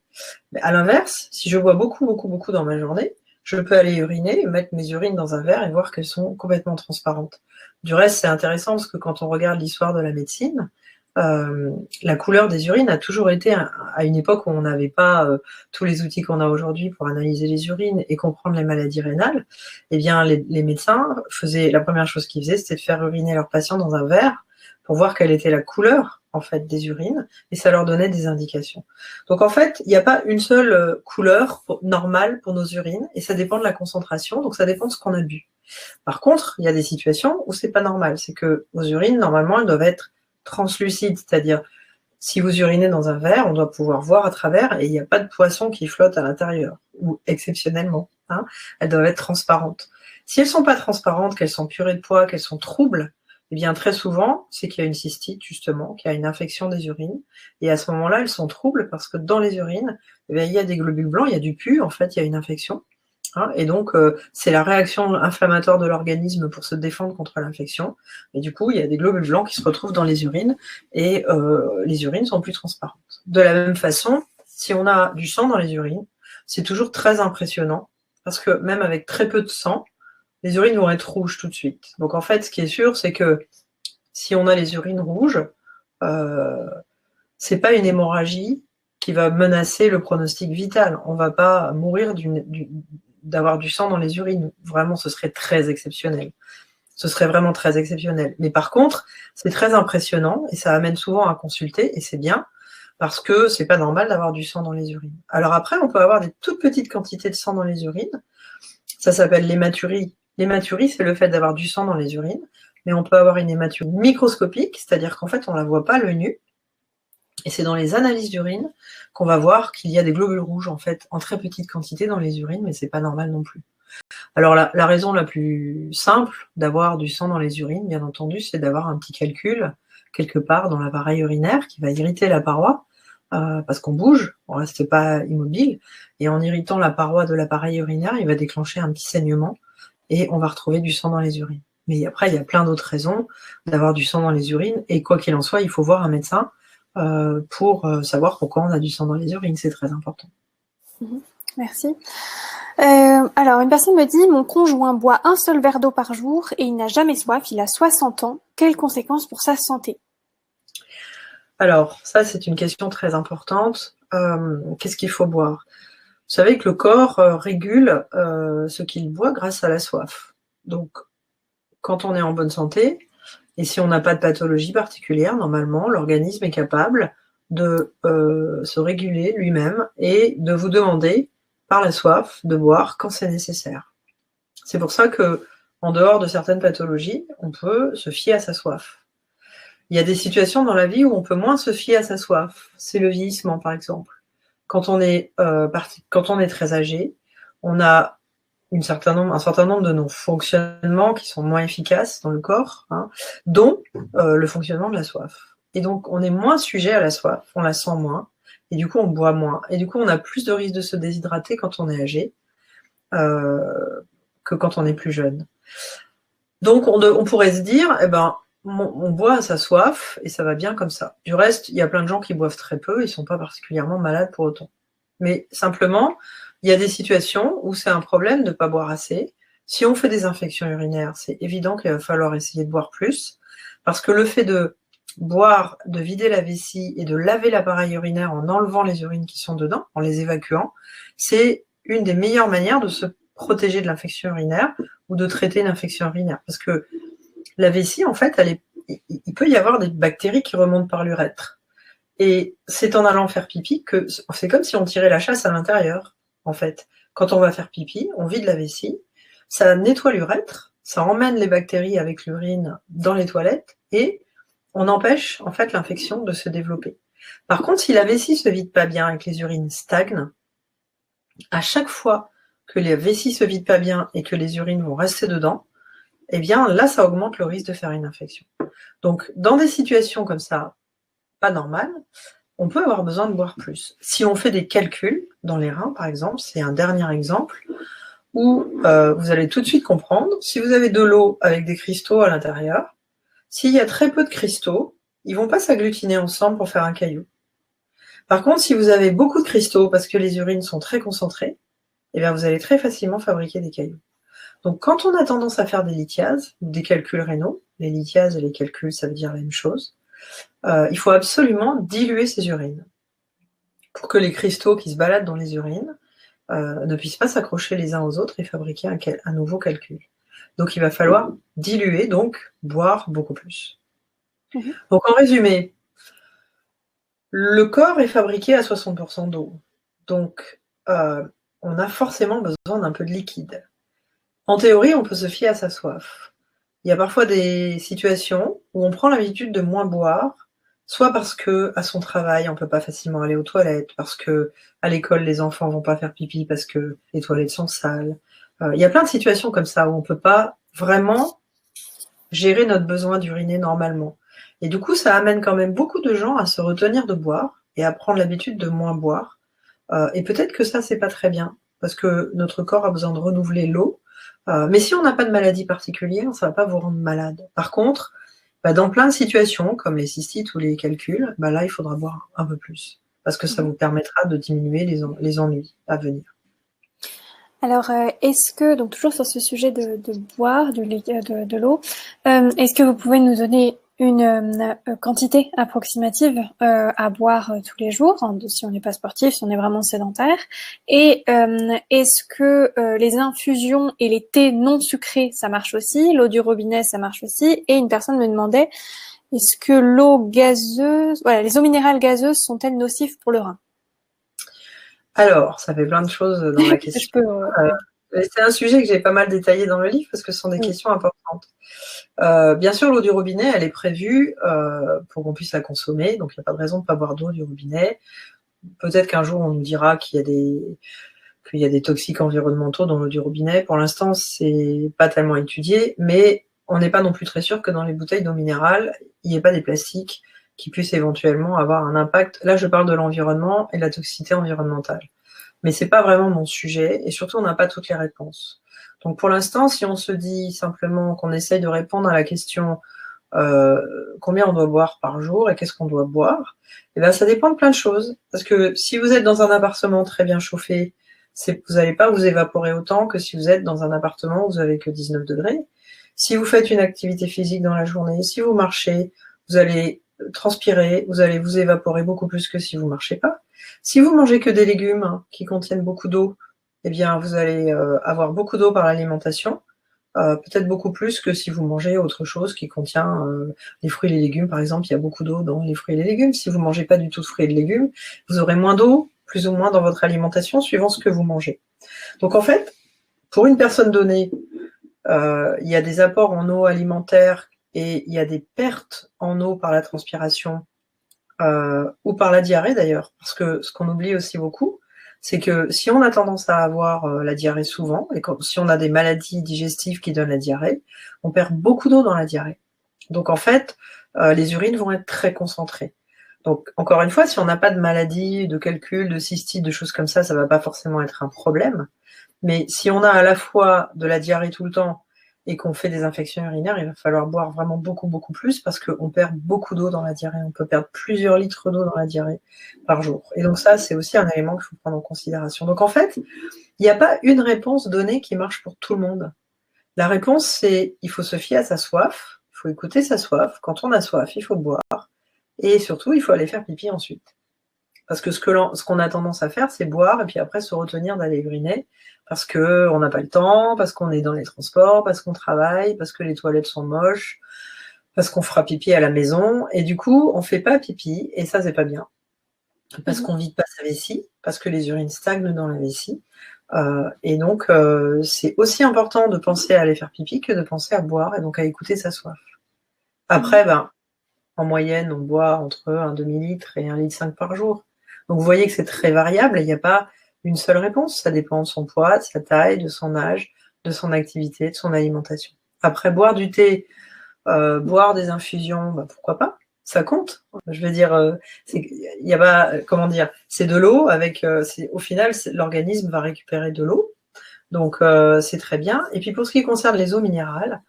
Mais à l'inverse, si je bois beaucoup, beaucoup, beaucoup dans ma journée, je peux aller uriner, mettre mes urines dans un verre et voir qu'elles sont complètement transparentes. Du reste, c'est intéressant parce que quand on regarde l'histoire de la médecine, la couleur des urines a toujours été, à une époque où on n'avait pas tous les outils qu'on a aujourd'hui pour analyser les urines et comprendre les maladies rénales, eh bien les médecins faisaient, la première chose qu'ils faisaient, c'était de faire uriner leurs patients dans un verre pour voir quelle était la couleur en fait des urines, et ça leur donnait des indications. Donc en fait, il n'y a pas une seule couleur normale pour nos urines, et ça dépend de la concentration, donc ça dépend de ce qu'on a bu. Par contre, il y a des situations où c'est pas normal, c'est que vos urines, normalement, elles doivent être translucides, c'est-à-dire si vous urinez dans un verre, on doit pouvoir voir à travers et il n'y a pas de poisson qui flotte à l'intérieur, ou exceptionnellement, elles doivent être transparentes. Si elles ne sont pas transparentes, qu'elles sont purées de poids, qu'elles sont troubles, eh bien très souvent, c'est qu'il y a une cystite justement, qu'il y a une infection des urines, et à ce moment-là, elles sont troubles parce que dans les urines, eh bien, il y a des globules blancs, il y a du pus, en fait, il y a une infection. Et donc, c'est la réaction inflammatoire de l'organisme pour se défendre contre l'infection. Et du coup, il y a des globules blancs qui se retrouvent dans les urines et les urines sont plus transparentes. De la même façon, si on a du sang dans les urines, c'est toujours très impressionnant parce que même avec très peu de sang, les urines vont être rouges tout de suite. Donc en fait, ce qui est sûr, c'est que si on a les urines rouges, c'est pas une hémorragie qui va menacer le pronostic vital. On va pas mourir d'avoir du sang dans les urines. Vraiment, ce serait très exceptionnel. Ce serait vraiment très exceptionnel. Mais par contre, c'est très impressionnant et ça amène souvent à consulter et c'est bien parce que c'est pas normal d'avoir du sang dans les urines. Alors après, on peut avoir des toutes petites quantités de sang dans les urines. Ça s'appelle l'hématurie. L'hématurie, c'est le fait d'avoir du sang dans les urines, mais on peut avoir une hématurie microscopique, c'est-à-dire qu'en fait, on la voit pas à l'œil nu. Et c'est dans les analyses d'urine qu'on va voir qu'il y a des globules rouges, en fait, en très petite quantité dans les urines, mais c'est pas normal non plus. Alors la raison la plus simple d'avoir du sang dans les urines, bien entendu, c'est d'avoir un petit calcul quelque part dans l'appareil urinaire qui va irriter la paroi, parce qu'on bouge, on reste pas immobile, et en irritant la paroi de l'appareil urinaire, il va déclencher un petit saignement et on va retrouver du sang dans les urines. Mais après, il y a plein d'autres raisons d'avoir du sang dans les urines, et quoi qu'il en soit, il faut voir un médecin pour savoir pourquoi on a du sang dans les urines, c'est très important. Merci. Alors, une personne me dit, mon conjoint boit un seul verre d'eau par jour et il n'a jamais soif, il a 60 ans. Quelles conséquences pour sa santé? Alors, ça, c'est une question très importante. Qu'est-ce qu'il faut boire? Vous savez que le corps régule ce qu'il boit grâce à la soif. Donc, quand on est en bonne santé, et si on n'a pas de pathologie particulière, normalement, l'organisme est capable de se réguler lui-même et de vous demander, par la soif, de boire quand c'est nécessaire. C'est pour ça que, en dehors de certaines pathologies, on peut se fier à sa soif. Il y a des situations dans la vie où on peut moins se fier à sa soif. C'est le vieillissement, par exemple. Quand on est très âgé, on a un certain nombre de nos fonctionnements qui sont moins efficaces dans le corps, dont le fonctionnement de la soif. Et donc, on est moins sujet à la soif, on la sent moins, et du coup, on boit moins. Et du coup, on a plus de risque de se déshydrater quand on est âgé que quand on est plus jeune. Donc, on pourrait se dire, on boit à sa soif et ça va bien comme ça. Du reste, il y a plein de gens qui boivent très peu, ils sont pas particulièrement malades pour autant. Mais simplement, il y a des situations où c'est un problème de ne pas boire assez. Si on fait des infections urinaires, c'est évident qu'il va falloir essayer de boire plus, parce que le fait de boire, de vider la vessie et de laver l'appareil urinaire en enlevant les urines qui sont dedans, en les évacuant, c'est une des meilleures manières de se protéger de l'infection urinaire ou de traiter une infection urinaire. Parce que la vessie, en fait, il peut y avoir des bactéries qui remontent par l'urètre. Et c'est en allant faire pipi que c'est comme si on tirait la chasse à l'intérieur, en fait. Quand on va faire pipi, on vide la vessie, ça nettoie l'urètre, ça emmène les bactéries avec l'urine dans les toilettes et on empêche en fait l'infection de se développer. Par contre, si la vessie se vide pas bien et que les urines stagnent, à chaque fois que les vessies se vident pas bien et que les urines vont rester dedans, eh bien là, ça augmente le risque de faire une infection. Donc, dans des situations comme ça, pas normales, on peut avoir besoin de boire plus. Si on fait des calculs dans les reins, par exemple, c'est un dernier exemple, où vous allez tout de suite comprendre, si vous avez de l'eau avec des cristaux à l'intérieur, s'il y a très peu de cristaux, ils vont pas s'agglutiner ensemble pour faire un caillou. Par contre, si vous avez beaucoup de cristaux, parce que les urines sont très concentrées, eh bien vous allez très facilement fabriquer des cailloux. Donc quand on a tendance à faire des lithiases, des calculs rénaux, les lithiases et les calculs, ça veut dire la même chose, il faut absolument diluer ces urines pour que les cristaux qui se baladent dans les urines ne puissent pas s'accrocher les uns aux autres et fabriquer un nouveau calcul. Donc il va falloir diluer, donc boire beaucoup plus. Donc en résumé, le corps est fabriqué à 60% d'eau. Donc on a forcément besoin d'un peu de liquide. En théorie, on peut se fier à sa soif. Il y a parfois des situations où on prend l'habitude de moins boire, soit parce que à son travail, on peut pas facilement aller aux toilettes, parce que à l'école, les enfants vont pas faire pipi parce que les toilettes sont sales. Il y a plein de situations comme ça où on peut pas vraiment gérer notre besoin d'uriner normalement. Et du coup, ça amène quand même beaucoup de gens à se retenir de boire et à prendre l'habitude de moins boire. Et peut-être que ça, c'est pas très bien, parce que notre corps a besoin de renouveler l'eau. Mais si on n'a pas de maladie particulière, ça ne va pas vous rendre malade. Par contre, dans plein de situations, comme les cystites ou les calculs, là, il faudra boire un peu plus, parce que ça vous permettra de diminuer les ennuis à venir. Alors, est-ce que, donc toujours sur ce sujet de boire de l'eau, est-ce que vous pouvez nous donner une quantité approximative à boire tous les jours, hein, si on n'est pas sportif, si on est vraiment sédentaire. Et est-ce que les infusions et les thés non sucrés, ça marche aussi? L'eau du robinet, ça marche aussi? Et une personne me demandait, est-ce que l'eau gazeuse, voilà, les eaux minérales gazeuses sont-elles nocives pour le rein? Alors, ça fait plein de choses dans la Je question. peux, C'est un sujet que j'ai pas mal détaillé dans le livre parce que ce sont des oui. questions importantes. Bien sûr, l'eau du robinet, elle est prévue pour qu'on puisse la consommer, donc il n'y a pas de raison de ne pas boire d'eau du robinet. Peut-être qu'un jour, on nous dira qu'il y a des toxiques environnementaux dans l'eau du robinet. Pour l'instant, c'est pas tellement étudié, mais on n'est pas non plus très sûr que dans les bouteilles d'eau minérale, il n'y ait pas des plastiques qui puissent éventuellement avoir un impact. Là, je parle de l'environnement et de la toxicité environnementale. Mais c'est pas vraiment mon sujet, et surtout, on n'a pas toutes les réponses. Donc, pour l'instant, si on se dit simplement qu'on essaye de répondre à la question combien on doit boire par jour et qu'est-ce qu'on doit boire, eh ben, ça dépend de plein de choses. Parce que si vous êtes dans un appartement très bien chauffé, vous n'allez pas vous évaporer autant que si vous êtes dans un appartement où vous avez que 19 degrés. Si vous faites une activité physique dans la journée, si vous marchez, vous allez transpirer, vous allez vous évaporer beaucoup plus que si vous marchez pas. Si vous mangez que des légumes qui contiennent beaucoup d'eau, eh bien, vous allez avoir beaucoup d'eau par l'alimentation. Peut-être beaucoup plus que si vous mangez autre chose qui contient les fruits et les légumes, par exemple, il y a beaucoup d'eau dans les fruits et les légumes. Si vous ne mangez pas du tout de fruits et de légumes, vous aurez moins d'eau, plus ou moins dans votre alimentation, suivant ce que vous mangez. Donc en fait, pour une personne donnée, il y a des apports en eau alimentaire et il y a des pertes en eau par la transpiration ou par la diarrhée d'ailleurs, parce que ce qu'on oublie aussi beaucoup, c'est que si on a tendance à avoir la diarrhée souvent, et si on a des maladies digestives qui donnent la diarrhée, on perd beaucoup d'eau dans la diarrhée. Donc en fait, les urines vont être très concentrées. Donc encore une fois, si on n'a pas de maladie, de calcul, de cystite, de choses comme ça ne va pas forcément être un problème. Mais si on a à la fois de la diarrhée tout le temps et qu'on fait des infections urinaires, il va falloir boire vraiment beaucoup, beaucoup plus parce qu'on perd beaucoup d'eau dans la diarrhée. On peut perdre plusieurs litres d'eau dans la diarrhée par jour. Et donc ça, c'est aussi un élément qu'il faut prendre en considération. Donc en fait, il n'y a pas une réponse donnée qui marche pour tout le monde. La réponse, c'est il faut se fier à sa soif, il faut écouter sa soif. Quand on a soif, il faut boire. Et surtout, il faut aller faire pipi ensuite. Parce que ce qu'on a tendance à faire, c'est boire et puis après se retenir d'aller uriner parce qu'on n'a pas le temps, parce qu'on est dans les transports, parce qu'on travaille, parce que les toilettes sont moches, parce qu'on fera pipi à la maison. Et du coup, on ne fait pas pipi et ça, c'est pas bien. Parce qu'on ne vide pas sa vessie, parce que les urines stagnent dans la vessie. Et donc, c'est aussi important de penser à aller faire pipi que de penser à boire et donc à écouter sa soif. Après, en moyenne, on boit entre un demi-litre et 1,5 litre par jour. Donc vous voyez que c'est très variable, il n'y a pas une seule réponse, ça dépend de son poids, de sa taille, de son âge, de son activité, de son alimentation. Après, boire du thé, boire des infusions, pourquoi pas, ça compte. Je veux dire, il y a pas, comment dire, c'est de l'eau avec, au final, l'organisme va récupérer de l'eau, donc c'est très bien. Et puis pour ce qui concerne les eaux minérales,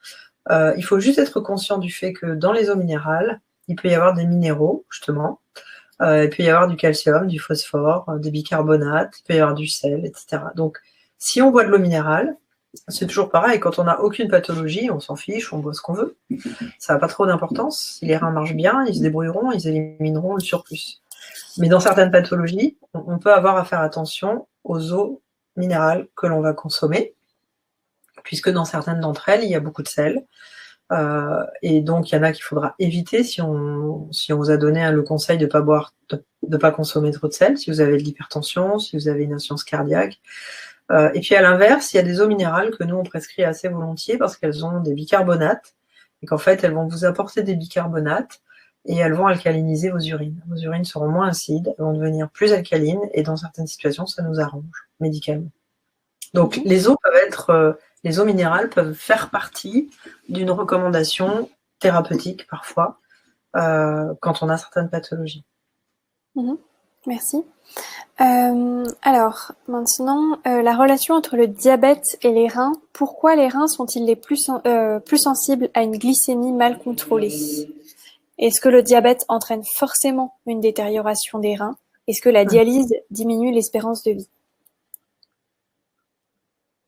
il faut juste être conscient du fait que dans les eaux minérales, il peut y avoir des minéraux, justement. Il peut y avoir du calcium, du phosphore, des bicarbonates, il peut y avoir du sel, etc. Donc, si on boit de l'eau minérale, c'est toujours pareil. Quand on n'a aucune pathologie, on s'en fiche, on boit ce qu'on veut. Ça n'a pas trop d'importance. Si les reins marchent bien, ils se débrouilleront, ils élimineront le surplus. Mais dans certaines pathologies, on peut avoir à faire attention aux eaux minérales que l'on va consommer, puisque dans certaines d'entre elles, il y a beaucoup de sel. Et donc, il y en a qu'il faudra éviter si on vous a donné le conseil de pas boire, de pas consommer trop de sel, si vous avez de l'hypertension, si vous avez une insuffisance cardiaque. Et puis à l'inverse, il y a des eaux minérales que nous on prescrit assez volontiers parce qu'elles ont des bicarbonates et qu'en fait elles vont vous apporter des bicarbonates et elles vont alcaliniser vos urines. Vos urines seront moins acides, elles vont devenir plus alcalines et dans certaines situations ça nous arrange médicalement. Donc les eaux minérales peuvent faire partie d'une recommandation thérapeutique parfois quand on a certaines pathologies. Merci. Alors, maintenant, la relation entre le diabète et les reins. Pourquoi les reins sont-ils les plus sensibles à une glycémie mal contrôlée? Est-ce que le diabète entraîne forcément une détérioration des reins? Est-ce que la dialyse diminue l'espérance de vie?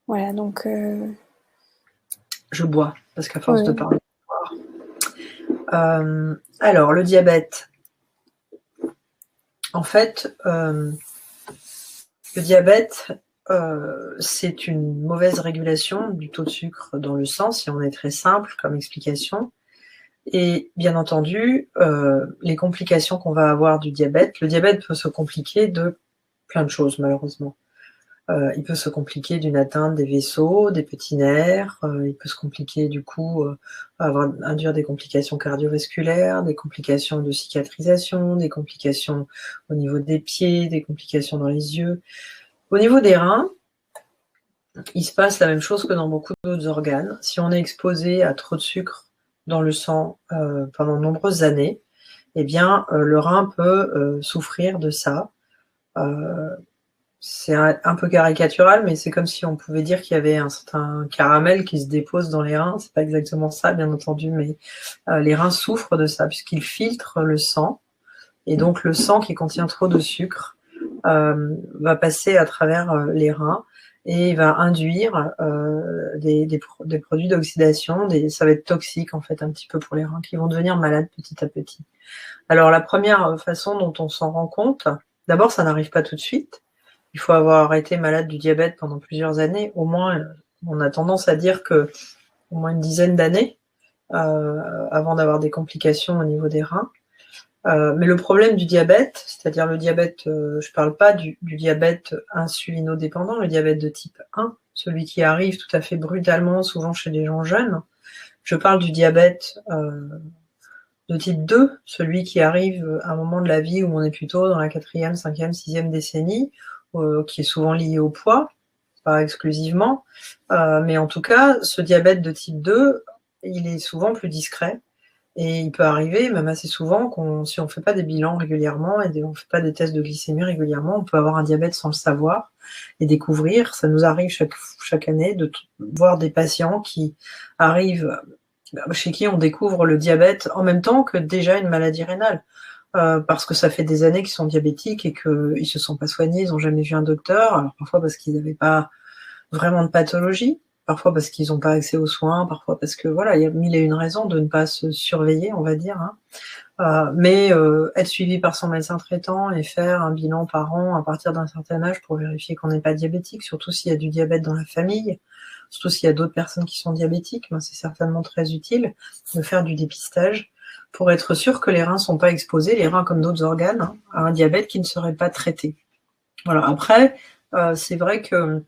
Voilà, donc... Je bois, parce qu'à force de parler, Alors, le diabète. En fait, le diabète, c'est une mauvaise régulation du taux de sucre dans le sang, si on est très simple comme explication. Et bien entendu, les complications qu'on va avoir du diabète, le diabète peut se compliquer de plein de choses malheureusement. Il peut se compliquer d'une atteinte des vaisseaux, des petits nerfs, il peut se compliquer du coup, induire des complications cardiovasculaires, des complications de cicatrisation, des complications au niveau des pieds, des complications dans les yeux. Au niveau des reins, il se passe la même chose que dans beaucoup d'autres organes. Si on est exposé à trop de sucre dans le sang pendant de nombreuses années, eh bien le rein peut souffrir de ça. C'est un peu caricatural, mais c'est comme si on pouvait dire qu'il y avait un certain caramel qui se dépose dans les reins. C'est pas exactement ça, bien entendu, mais les reins souffrent de ça puisqu'ils filtrent le sang. Et donc le sang qui contient trop de sucre va passer à travers les reins et va induire des produits d'oxydation. Ça va être toxique en fait un petit peu pour les reins qui vont devenir malades petit à petit. Alors la première façon dont on s'en rend compte, d'abord ça n'arrive pas tout de suite. Il faut avoir été malade du diabète pendant plusieurs années. Au moins, on a tendance à dire que au moins une dizaine d'années avant d'avoir des complications au niveau des reins. Mais le problème du diabète, c'est-à-dire le diabète, je ne parle pas du diabète insulinodépendant, le diabète de type 1, celui qui arrive tout à fait brutalement, souvent chez les gens jeunes. Je parle du diabète de type 2, celui qui arrive à un moment de la vie où on est plutôt dans la 4e, 5e, 6e décennie, qui est souvent lié au poids, pas exclusivement, mais en tout cas, ce diabète de type 2, il est souvent plus discret, et il peut arriver, même assez souvent, si on ne fait pas des bilans régulièrement, et on ne fait pas des tests de glycémie régulièrement, on peut avoir un diabète sans le savoir, et découvrir, ça nous arrive chaque année, de voir des patients qui arrivent, chez qui on découvre le diabète en même temps que déjà une maladie rénale. Parce que ça fait des années qu'ils sont diabétiques et qu'ils ne se sont pas soignés, ils n'ont jamais vu un docteur, alors parfois parce qu'ils n'avaient pas vraiment de pathologie, parfois parce qu'ils n'ont pas accès aux soins, parfois parce que voilà, il y a mille et une raisons de ne pas se surveiller, on va dire, hein. Mais être suivi par son médecin traitant et faire un bilan par an à partir d'un certain âge pour vérifier qu'on n'est pas diabétique, surtout s'il y a du diabète dans la famille, surtout s'il y a d'autres personnes qui sont diabétiques, ben c'est certainement très utile de faire du dépistage pour être sûr que les reins ne sont pas exposés, les reins comme d'autres organes, hein, à un diabète qui ne serait pas traité. Voilà. Après, c'est vrai que,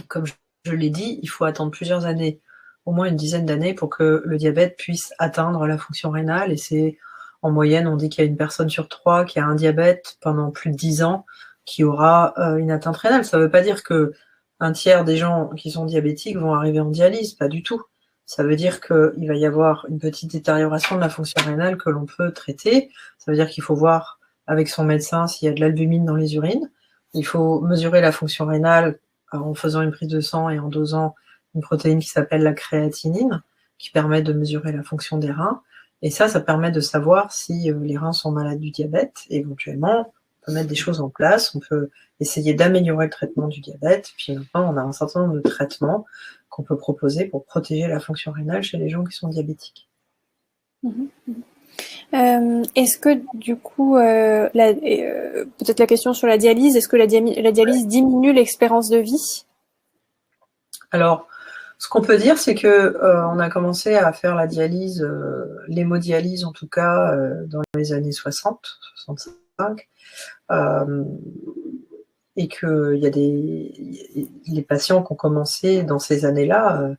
comme je l'ai dit, il faut attendre plusieurs années, au moins une dizaine d'années, pour que le diabète puisse atteindre la fonction rénale. Et c'est, en moyenne, on dit qu'il y a une personne sur 3 qui a un diabète pendant plus de 10 ans qui aura une atteinte rénale. Ça ne veut pas dire que un tiers des gens qui sont diabétiques vont arriver en dialyse, pas du tout. Ça veut dire qu'il va y avoir une petite détérioration de la fonction rénale que l'on peut traiter. Ça veut dire qu'il faut voir avec son médecin s'il y a de l'albumine dans les urines. Il faut mesurer la fonction rénale en faisant une prise de sang et en dosant une protéine qui s'appelle la créatinine, qui permet de mesurer la fonction des reins. Et ça permet de savoir si les reins sont malades du diabète. Et éventuellement, on peut mettre des choses en place, on peut essayer d'améliorer le traitement du diabète. Puis maintenant, on a un certain nombre de traitements qu'on peut proposer pour protéger la fonction rénale chez les gens qui sont diabétiques. Est-ce que du coup, peut-être la question sur la dialyse, est-ce que la dialyse diminue l'espérance de vie? Alors, ce qu'on peut dire, c'est que on a commencé à faire la dialyse, l'hémodialyse en tout cas, dans les années 60, 65. Et qu'il y a les patients qui ont commencé dans ces années-là,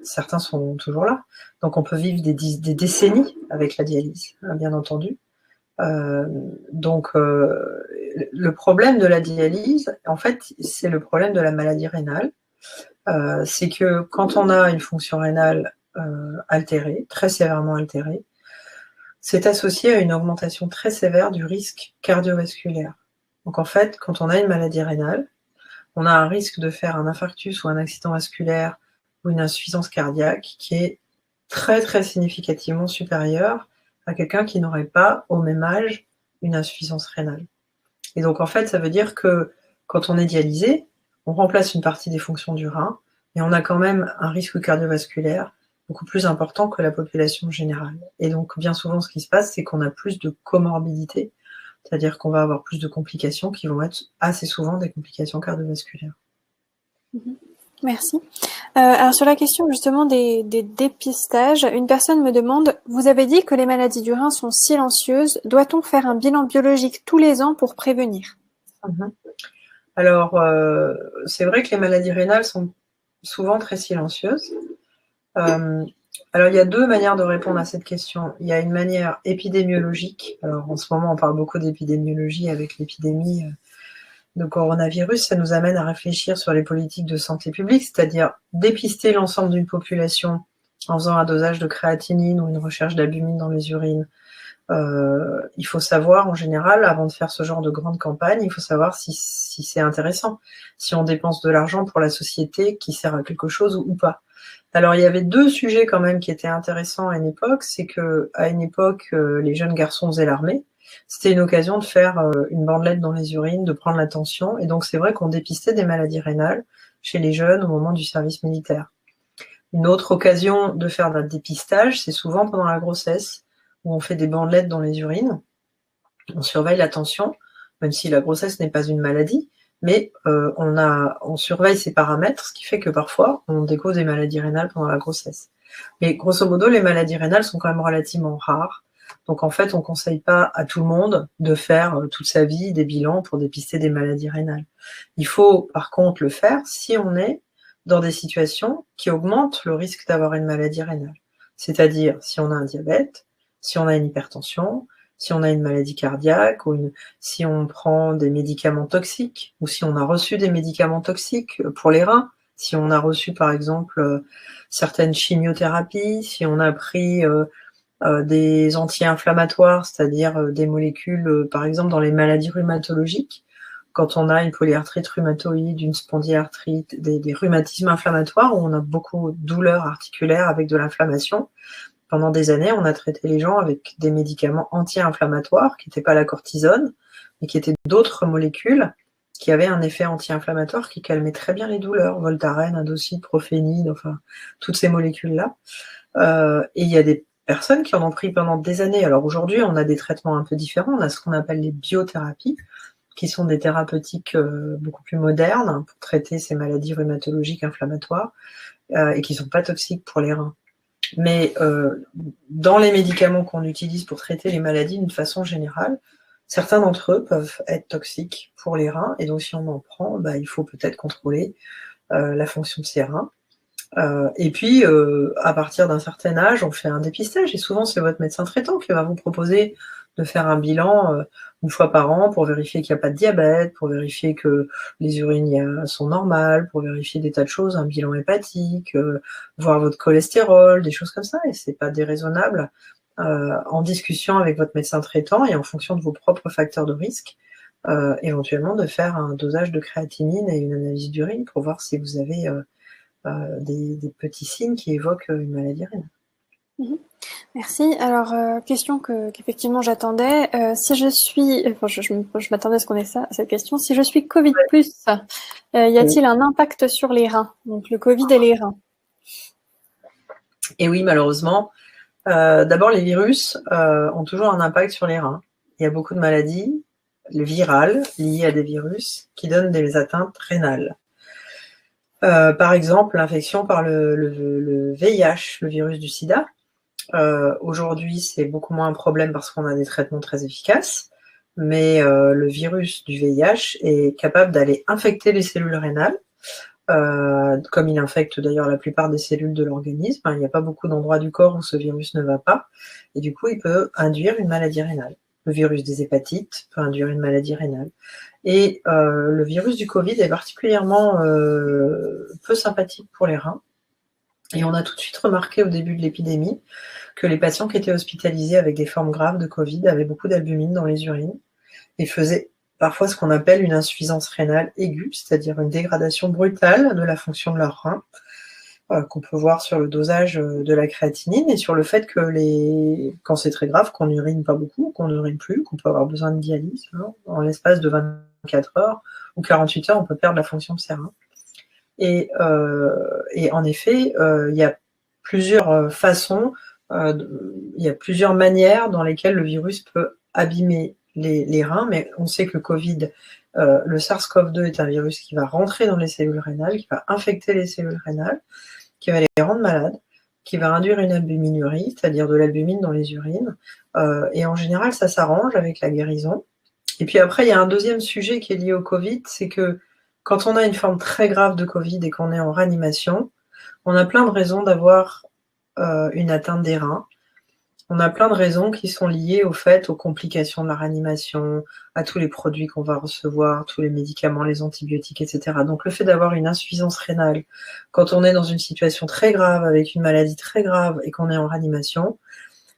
certains sont toujours là. Donc on peut vivre des décennies avec la dialyse, hein, bien entendu. Donc le problème de la dialyse, en fait, c'est le problème de la maladie rénale. C'est que quand on a une fonction rénale altérée, très sévèrement altérée, c'est associé à une augmentation très sévère du risque cardiovasculaire. Donc en fait, quand on a une maladie rénale, on a un risque de faire un infarctus ou un accident vasculaire ou une insuffisance cardiaque qui est très très significativement supérieur à quelqu'un qui n'aurait pas au même âge une insuffisance rénale. Et donc en fait, ça veut dire que quand on est dialysé, on remplace une partie des fonctions du rein, et on a quand même un risque cardiovasculaire beaucoup plus important que la population générale. Et donc, bien souvent, ce qui se passe, c'est qu'on a plus de comorbidités, c'est-à-dire qu'on va avoir plus de complications qui vont être assez souvent des complications cardiovasculaires. Merci. Alors sur la question justement des dépistages, une personne me demande, vous avez dit que les maladies du rein sont silencieuses, doit-on faire un bilan biologique tous les ans pour prévenir? Alors, c'est vrai que les maladies rénales sont souvent très silencieuses. Alors, il y a deux manières de répondre à cette question. Il y a une manière épidémiologique. Alors, en ce moment, on parle beaucoup d'épidémiologie avec l'épidémie de coronavirus. Ça nous amène à réfléchir sur les politiques de santé publique, c'est-à-dire dépister l'ensemble d'une population en faisant un dosage de créatinine ou une recherche d'albumine dans les urines. Il faut savoir, en général, avant de faire ce genre de grande campagne, il faut savoir si c'est intéressant, si on dépense de l'argent pour la société qui sert à quelque chose ou pas. Alors, il y avait deux sujets quand même qui étaient intéressants à une époque. C'est que à une époque, les jeunes garçons faisaient l'armée. C'était une occasion de faire une bandelette dans les urines, de prendre la tension. Et donc, c'est vrai qu'on dépistait des maladies rénales chez les jeunes au moment du service militaire. Une autre occasion de faire un dépistage, c'est souvent pendant la grossesse, où on fait des bandelettes dans les urines. On surveille la tension, même si la grossesse n'est pas une maladie. Mais on surveille ces paramètres, ce qui fait que parfois, on découvre des maladies rénales pendant la grossesse. Mais grosso modo, les maladies rénales sont quand même relativement rares. Donc en fait, on ne conseille pas à tout le monde de faire toute sa vie des bilans pour dépister des maladies rénales. Il faut par contre le faire si on est dans des situations qui augmentent le risque d'avoir une maladie rénale. C'est-à-dire si on a un diabète, si on a une hypertension, si on a une maladie cardiaque, ou si on prend des médicaments toxiques, ou si on a reçu des médicaments toxiques pour les reins, si on a reçu par exemple certaines chimiothérapies, si on a pris des anti-inflammatoires, c'est-à-dire des molécules, par exemple dans les maladies rhumatologiques, quand on a une polyarthrite rhumatoïde, une spondylarthrite, des rhumatismes inflammatoires où on a beaucoup de douleurs articulaires avec de l'inflammation. Pendant des années, on a traité les gens avec des médicaments anti-inflammatoires qui n'étaient pas la cortisone, mais qui étaient d'autres molécules qui avaient un effet anti-inflammatoire qui calmait très bien les douleurs, Voltaren, Indocide, Prophénide, enfin toutes ces molécules-là. Et il y a des personnes qui en ont pris pendant des années. Alors aujourd'hui, on a des traitements un peu différents. On a ce qu'on appelle les biothérapies, qui sont des thérapeutiques beaucoup plus modernes pour traiter ces maladies rhumatologiques inflammatoires et qui ne sont pas toxiques pour les reins. Mais dans les médicaments qu'on utilise pour traiter les maladies d'une façon générale, certains d'entre eux peuvent être toxiques pour les reins. Et donc si on en prend, il faut peut-être contrôler la fonction de ces reins. Et puis, à partir d'un certain âge, on fait un dépistage. Et souvent, c'est votre médecin traitant qui va vous proposer de faire un bilan une fois par an pour vérifier qu'il n'y a pas de diabète, pour vérifier que les urines sont normales, pour vérifier des tas de choses, un bilan hépatique, voir votre cholestérol, des choses comme ça. Et c'est pas déraisonnable, en discussion avec votre médecin traitant et en fonction de vos propres facteurs de risque, éventuellement de faire un dosage de créatinine et une analyse d'urine pour voir si vous avez des petits signes qui évoquent une maladie rénale. Merci. Alors, question qu'effectivement j'attendais. Si je suis, enfin, je m'attendais à ce qu'on ait ça, cette question. Si je suis Covid+, y a-t-il un impact sur les reins? Donc le Covid et les reins. Et oui, malheureusement. D'abord, les virus ont toujours un impact sur les reins. Il y a beaucoup de maladies virales liées à des virus qui donnent des atteintes rénales. Par exemple, l'infection par le VIH, le virus du sida. Aujourd'hui, c'est beaucoup moins un problème parce qu'on a des traitements très efficaces, mais le virus du VIH est capable d'aller infecter les cellules rénales, comme il infecte d'ailleurs la plupart des cellules de l'organisme. Il n'y a pas beaucoup d'endroits du corps où ce virus ne va pas, et du coup, il peut induire une maladie rénale. Le virus des hépatites peut induire une maladie rénale. Et le virus du Covid est particulièrement peu sympathique pour les reins. Et on a tout de suite remarqué au début de l'épidémie que les patients qui étaient hospitalisés avec des formes graves de Covid avaient beaucoup d'albumine dans les urines et faisaient parfois ce qu'on appelle une insuffisance rénale aiguë, c'est-à-dire une dégradation brutale de la fonction de leur rein, qu'on peut voir sur le dosage de la créatinine et sur le fait que quand c'est très grave, qu'on n'urine pas beaucoup, qu'on n'urine plus, qu'on peut avoir besoin de dialyse, en l'espace de 24 heures ou 48 heures, on peut perdre la fonction de ses reins. Et en effet, il y a plusieurs façons, il y a plusieurs manières dans lesquelles le virus peut abîmer les reins, mais on sait que le Covid, le SARS-CoV-2 est un virus qui va rentrer dans les cellules rénales, qui va infecter les cellules rénales, qui va les rendre malades, qui va induire une albuminurie, c'est-à-dire de l'albumine dans les urines, et en général, ça s'arrange avec la guérison. Et puis après, il y a un deuxième sujet qui est lié au Covid, c'est que quand on a une forme très grave de Covid et qu'on est en réanimation, on a plein de raisons d'avoir une atteinte des reins. On a plein de raisons qui sont liées au fait, aux complications de la réanimation, à tous les produits qu'on va recevoir, tous les médicaments, les antibiotiques, etc. Donc le fait d'avoir une insuffisance rénale, quand on est dans une situation très grave, avec une maladie très grave et qu'on est en réanimation,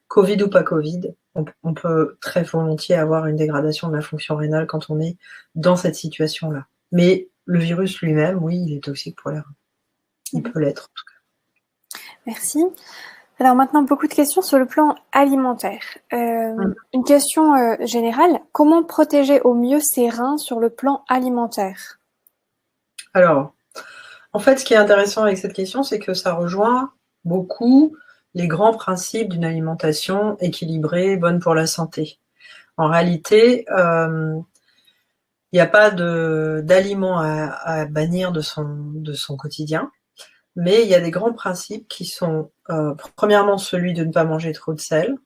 Covid ou pas Covid, on peut très volontiers avoir une dégradation de la fonction rénale quand on est dans cette situation-là. Mais le virus lui-même, oui, il est toxique pour les reins. Il peut l'être. Merci. Alors maintenant, beaucoup de questions sur le plan alimentaire. Une question générale, comment protéger au mieux ses reins sur le plan alimentaire? Alors, en fait, ce qui est intéressant avec cette question, c'est que ça rejoint beaucoup les grands principes d'une alimentation équilibrée, bonne pour la santé. En réalité, il n'y a pas d'aliment à bannir de son quotidien. Mais il y a des grands principes qui sont, premièrement, celui de ne pas manger trop de sel.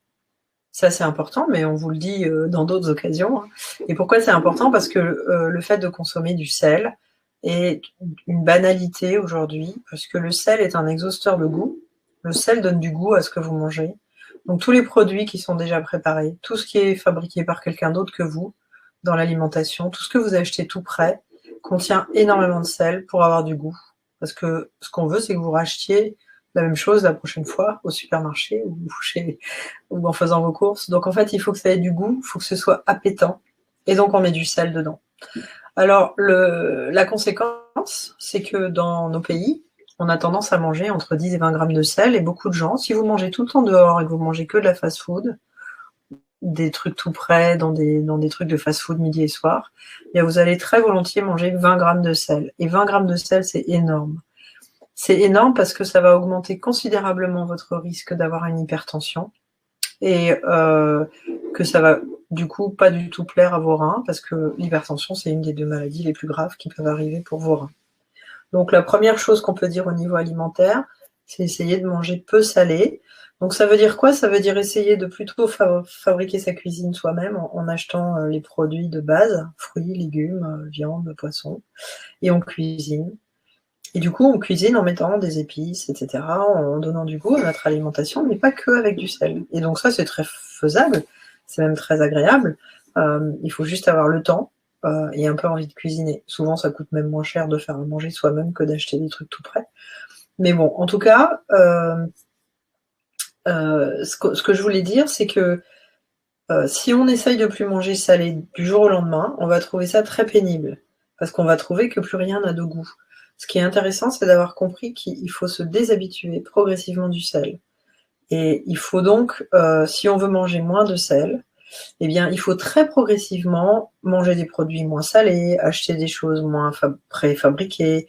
Ça, c'est important, mais on vous le dit dans d'autres occasions. Et pourquoi c'est important? Parce que le fait de consommer du sel est une banalité aujourd'hui, parce que le sel est un exhausteur de goût. Le sel donne du goût à ce que vous mangez. Donc tous les produits qui sont déjà préparés, tout ce qui est fabriqué par quelqu'un d'autre que vous dans l'alimentation, tout ce que vous achetez tout prêt, contient énormément de sel pour avoir du goût. Parce que ce qu'on veut, c'est que vous rachetiez la même chose la prochaine fois au supermarché ou en faisant vos courses. Donc en fait, il faut que ça ait du goût, il faut que ce soit appétant. Et donc on met du sel dedans. Alors la conséquence, c'est que dans nos pays, on a tendance à manger entre 10 et 20 grammes de sel. Et beaucoup de gens, si vous mangez tout le temps dehors et que vous mangez que de la fast-food, des trucs tout prêts, dans des trucs de fast-food midi et soir, eh bien vous allez très volontiers manger 20 grammes de sel. Et 20 grammes de sel, c'est énorme. C'est énorme parce que ça va augmenter considérablement votre risque d'avoir une hypertension et que ça va du coup pas du tout plaire à vos reins parce que l'hypertension, c'est une des deux maladies les plus graves qui peuvent arriver pour vos reins. Donc la première chose qu'on peut dire au niveau alimentaire, c'est essayer de manger peu salé. Donc ça veut dire quoi? Ça veut dire essayer de plutôt fabriquer sa cuisine soi-même en achetant les produits de base, fruits, légumes, viande, poisson, et on cuisine. Et du coup, on cuisine en mettant des épices, etc., en donnant du goût à notre alimentation, mais pas que avec du sel. Et donc ça, c'est très faisable, c'est même très agréable. Il faut juste avoir le temps et un peu envie de cuisiner. Souvent, ça coûte même moins cher de faire à manger soi-même que d'acheter des trucs tout prêts. Mais bon, en tout cas, ce que je voulais dire, c'est que si on essaye de plus manger salé du jour au lendemain, on va trouver ça très pénible, parce qu'on va trouver que plus rien n'a de goût. Ce qui est intéressant, c'est d'avoir compris qu'il faut se déshabituer progressivement du sel. Et il faut donc, si on veut manger moins de sel, eh bien, il faut très progressivement manger des produits moins salés, acheter des choses moins préfabriquées,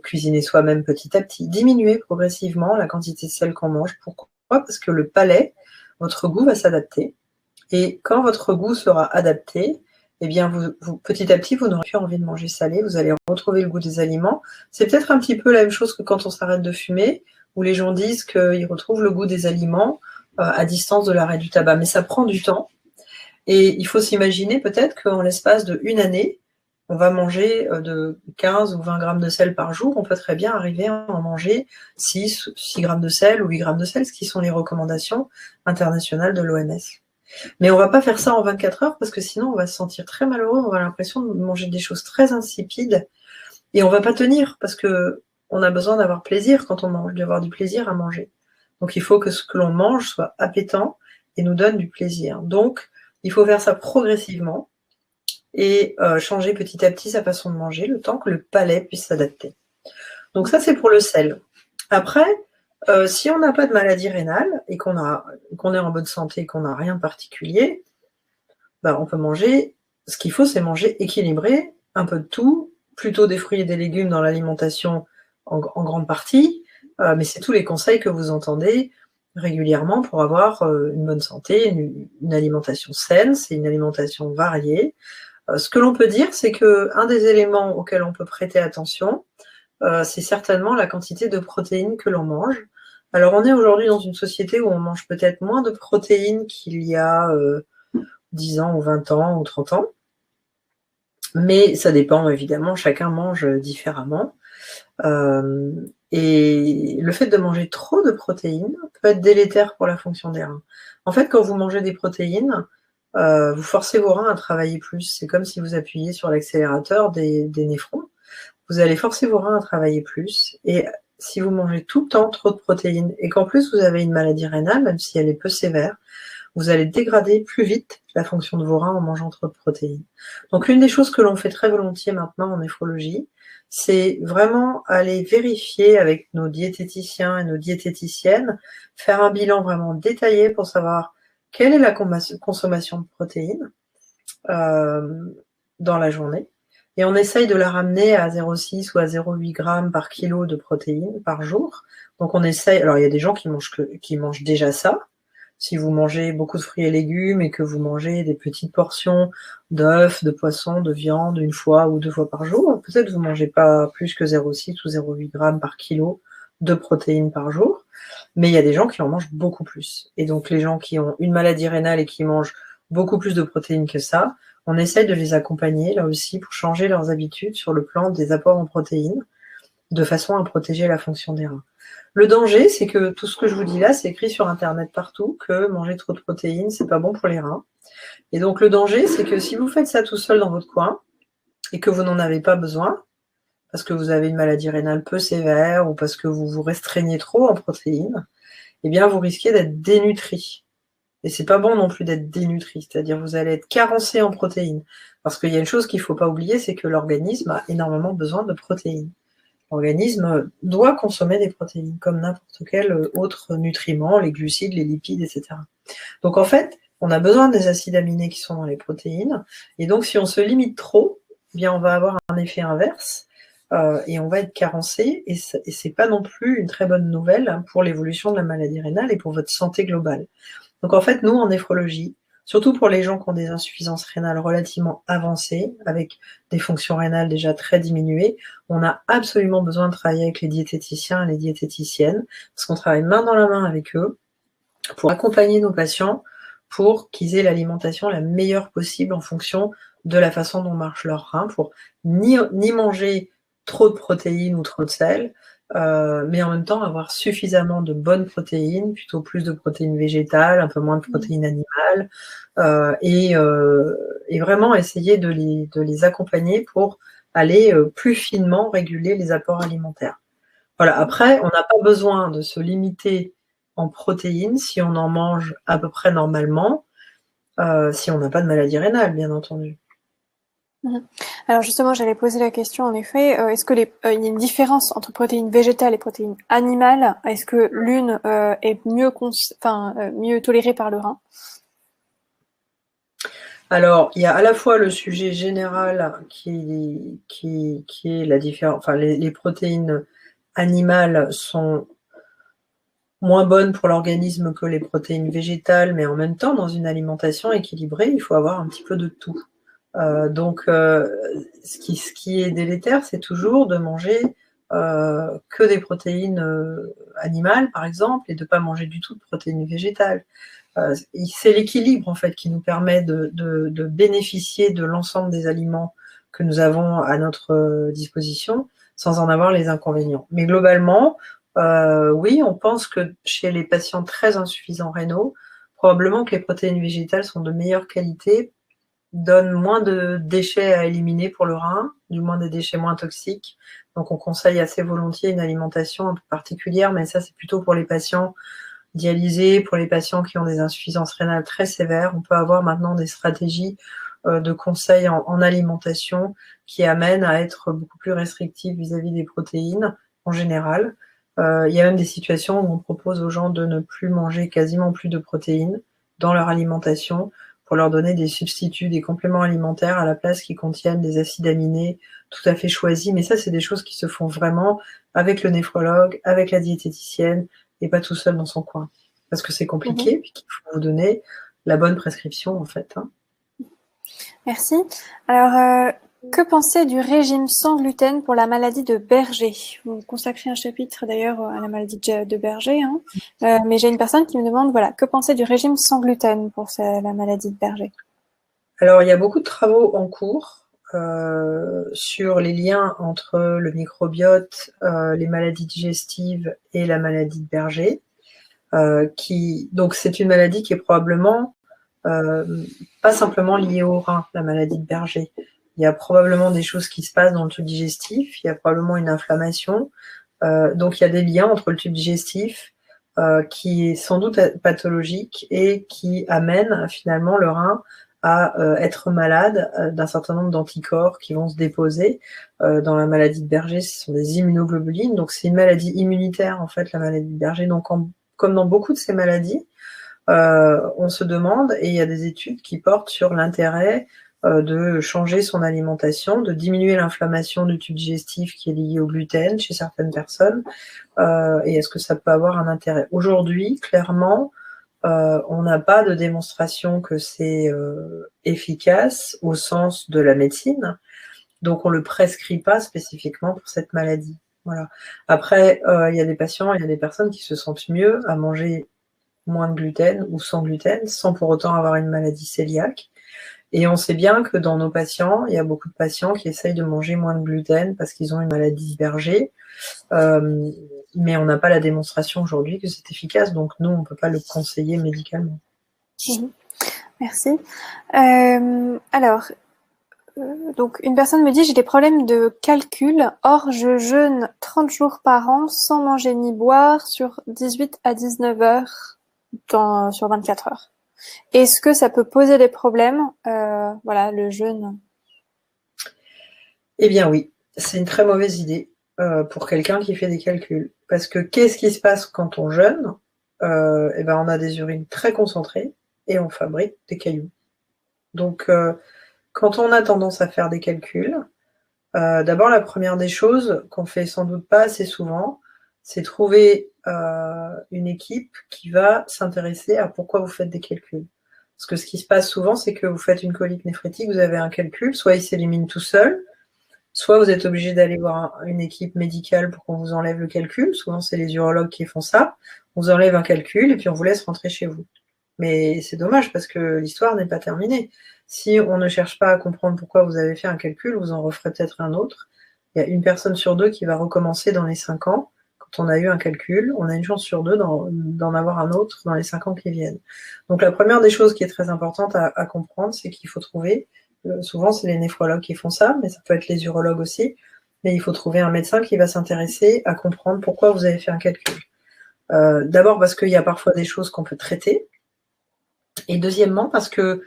cuisiner soi-même petit à petit, diminuer progressivement la quantité de sel qu'on mange. Pourquoi? Parce que le palais, votre goût va s'adapter. Et quand votre goût sera adapté, eh bien, petit à petit, vous n'aurez plus envie de manger salé, vous allez retrouver le goût des aliments. C'est peut-être un petit peu la même chose que quand on s'arrête de fumer, où les gens disent qu'ils retrouvent le goût des aliments à distance de l'arrêt du tabac. Mais ça prend du temps. Et il faut s'imaginer peut-être qu'en l'espace d'une année, on va manger de 15 ou 20 grammes de sel par jour. On peut très bien arriver à en manger 6 grammes de sel ou 8 grammes de sel, ce qui sont les recommandations internationales de l'OMS. Mais on va pas faire ça en 24 heures parce que sinon on va se sentir très malheureux, on va avoir l'impression de manger des choses très insipides et on va pas tenir parce que on a besoin d'avoir plaisir quand on mange, d'avoir du plaisir à manger. Donc il faut que ce que l'on mange soit appétant et nous donne du plaisir. Donc il faut faire ça progressivement et changer petit à petit sa façon de manger le temps que le palais puisse s'adapter. Donc ça c'est pour le sel. Après, si on n'a pas de maladie rénale et qu'on est en bonne santé et qu'on n'a rien de particulier, on peut manger, ce qu'il faut c'est manger équilibré, un peu de tout, plutôt des fruits et des légumes dans l'alimentation en grande partie, Mais c'est tous les conseils que vous entendez régulièrement pour avoir une bonne santé, une alimentation saine, c'est une alimentation variée. Ce que l'on peut dire, c'est qu'un des éléments auxquels on peut prêter attention, c'est certainement la quantité de protéines que l'on mange. Alors on est aujourd'hui dans une société où on mange peut-être moins de protéines qu'il y a 10 ans ou 20 ans ou 30 ans. Mais ça dépend évidemment, chacun mange différemment. Et le fait de manger trop de protéines peut être délétère pour la fonction des reins. En fait, quand vous mangez des protéines, vous forcez vos reins à travailler plus. C'est comme si vous appuyiez sur l'accélérateur des néphrons. Vous allez forcer vos reins à travailler plus. Et si vous mangez tout le temps trop de protéines et qu'en plus vous avez une maladie rénale, même si elle est peu sévère, vous allez dégrader plus vite la fonction de vos reins en mangeant trop de protéines. Donc l'une des choses que l'on fait très volontiers maintenant en néphrologie, c'est vraiment aller vérifier avec nos diététiciens et nos diététiciennes, faire un bilan vraiment détaillé pour savoir quelle est la consommation de protéines dans la journée. Et on essaye de la ramener à 0,6 ou à 0,8 grammes par kilo de protéines par jour. Donc on essaye, alors il y a des gens qui mangent déjà ça. Si vous mangez beaucoup de fruits et légumes et que vous mangez des petites portions d'œufs, de poissons, de viande une fois ou deux fois par jour, peut-être vous mangez pas plus que 0,6 ou 0,8 grammes par kilo de protéines par jour, mais il y a des gens qui en mangent beaucoup plus. Et donc les gens qui ont une maladie rénale et qui mangent beaucoup plus de protéines que ça, on essaye de les accompagner là aussi pour changer leurs habitudes sur le plan des apports en protéines, de façon à protéger la fonction des reins. Le danger, c'est que tout ce que je vous dis là, c'est écrit sur Internet partout, que manger trop de protéines, c'est pas bon pour les reins. Et donc le danger, c'est que si vous faites ça tout seul dans votre coin, et que vous n'en avez pas besoin, parce que vous avez une maladie rénale peu sévère, ou parce que vous vous restreignez trop en protéines, eh bien vous risquez d'être dénutri. Et c'est pas bon non plus d'être dénutri, c'est-à-dire vous allez être carencé en protéines. Parce qu'il y a une chose qu'il ne faut pas oublier, c'est que l'organisme a énormément besoin de protéines. L'organisme doit consommer des protéines, comme n'importe quel autre nutriment, les glucides, les lipides, etc. Donc en fait, on a besoin des acides aminés qui sont dans les protéines, et donc si on se limite trop, eh bien on va avoir un effet inverse, et on va être carencé, et c'est pas non plus une très bonne nouvelle pour l'évolution de la maladie rénale et pour votre santé globale. Donc en fait, nous, en néphrologie, surtout pour les gens qui ont des insuffisances rénales relativement avancées, avec des fonctions rénales déjà très diminuées, on a absolument besoin de travailler avec les diététiciens et les diététiciennes, parce qu'on travaille main dans la main avec eux pour accompagner nos patients pour qu'ils aient l'alimentation la meilleure possible en fonction de la façon dont marchent leurs reins, pour ni manger trop de protéines ou trop de sel, mais en même temps avoir suffisamment de bonnes protéines, plutôt plus de protéines végétales, un peu moins de protéines animales, et vraiment essayer de les accompagner pour aller plus finement réguler les apports alimentaires. Voilà. Après, on n'a pas besoin de se limiter en protéines si on en mange à peu près normalement, si on n'a pas de maladie rénale, bien entendu. Alors justement, j'allais poser la question, en effet, est-ce que il y a une différence entre protéines végétales et protéines animales? Est-ce que l'une est mieux tolérée par le rein? Alors, il y a à la fois le sujet général qui est la différence, enfin les protéines animales sont moins bonnes pour l'organisme que les protéines végétales, mais en même temps, dans une alimentation équilibrée, il faut avoir un petit peu de tout. Donc, ce qui est délétère, c'est toujours de manger que des protéines animales, par exemple, et de ne pas manger du tout de protéines végétales. C'est l'équilibre, en fait, qui nous permet de bénéficier de l'ensemble des aliments que nous avons à notre disposition, sans en avoir les inconvénients. Mais globalement, oui, on pense que chez les patients très insuffisants rénaux, probablement que les protéines végétales sont de meilleure qualité, donnent moins de déchets à éliminer pour le rein, du moins des déchets moins toxiques. Donc on conseille assez volontiers une alimentation un peu particulière, mais ça c'est plutôt pour les patients dialysés, pour les patients qui ont des insuffisances rénales très sévères. On peut avoir maintenant des stratégies de conseil en alimentation qui amènent à être beaucoup plus restrictifs vis-à-vis des protéines en général. Il y a même des situations où on propose aux gens de ne plus manger quasiment plus de protéines dans leur alimentation pour leur donner des substituts, des compléments alimentaires à la place qui contiennent des acides aminés tout à fait choisies, mais ça, c'est des choses qui se font vraiment avec le néphrologue, avec la diététicienne, et pas tout seul dans son coin. Parce que c'est compliqué, puis qu'il faut vous donner la bonne prescription, en fait. Hein. Merci. Alors, que penser du régime sans gluten pour la maladie de Berger? Vous consacrez un chapitre d'ailleurs à la maladie de Berger, hein. Mais j'ai une personne qui me demande, voilà, que penser du régime sans gluten pour la maladie de Berger? Alors, il y a beaucoup de travaux en cours sur les liens entre le microbiote, les maladies digestives et la maladie de Berger. Donc, c'est une maladie qui est probablement pas simplement liée au rein, la maladie de Berger. Il y a probablement des choses qui se passent dans le tube digestif, il y a probablement une inflammation. Donc, il y a des liens entre le tube digestif qui est sans doute pathologique et qui amène finalement le rein à être malade d'un certain nombre d'anticorps qui vont se déposer. Dans la maladie de Berger, ce sont des immunoglobulines, donc c'est une maladie immunitaire en fait, la maladie de Berger. Donc comme dans beaucoup de ces maladies, on se demande, et il y a des études qui portent sur l'intérêt de changer son alimentation, de diminuer l'inflammation du tube digestif qui est liée au gluten chez certaines personnes, et est-ce que ça peut avoir un intérêt? Aujourd'hui, clairement, on n'a pas de démonstration que c'est efficace au sens de la médecine, donc on ne le prescrit pas spécifiquement pour cette maladie. Voilà. Après, il y a des patients, il y a des personnes qui se sentent mieux à manger moins de gluten ou sans gluten, sans pour autant avoir une maladie cœliaque. Et on sait bien que dans nos patients, il y a beaucoup de patients qui essayent de manger moins de gluten parce qu'ils ont une maladie de Berger. Mais on n'a pas la démonstration aujourd'hui que c'est efficace, donc nous, on ne peut pas le conseiller médicalement. Merci. Alors, donc une personne me dit, j'ai des problèmes de calcul, or je jeûne 30 jours par an sans manger ni boire sur 18 à 19 heures sur 24 heures. Est-ce que ça peut poser des problèmes, voilà, le jeûne? Eh bien oui, c'est une très mauvaise idée pour quelqu'un qui fait des calculs. Parce que qu'est-ce qui se passe quand on jeûne? Eh ben, on a des urines très concentrées et on fabrique des cailloux. Donc, quand on a tendance à faire des calculs, d'abord la première des choses qu'on fait sans doute pas assez souvent, c'est trouver une équipe qui va s'intéresser à pourquoi vous faites des calculs. Parce que ce qui se passe souvent, c'est que vous faites une colique néphrétique, vous avez un calcul, soit il s'élimine tout seul, soit vous êtes obligé d'aller voir une équipe médicale pour qu'on vous enlève le calcul. Souvent, c'est les urologues qui font ça. On vous enlève un calcul et puis on vous laisse rentrer chez vous. Mais c'est dommage parce que l'histoire n'est pas terminée. Si on ne cherche pas à comprendre pourquoi vous avez fait un calcul, vous en referez peut-être un autre. Il y a une personne sur deux qui va recommencer dans les 5 ans. Quand on a eu un calcul, on a une chance sur deux d'en avoir un autre dans les 5 ans qui viennent. Donc la première des choses qui est très importante à comprendre, c'est qu'il faut trouver, souvent c'est les néphrologues qui font ça, mais ça peut être les urologues aussi, mais il faut trouver un médecin qui va s'intéresser à comprendre pourquoi vous avez fait un calcul. D'abord parce qu'il y a parfois des choses qu'on peut traiter, et deuxièmement parce que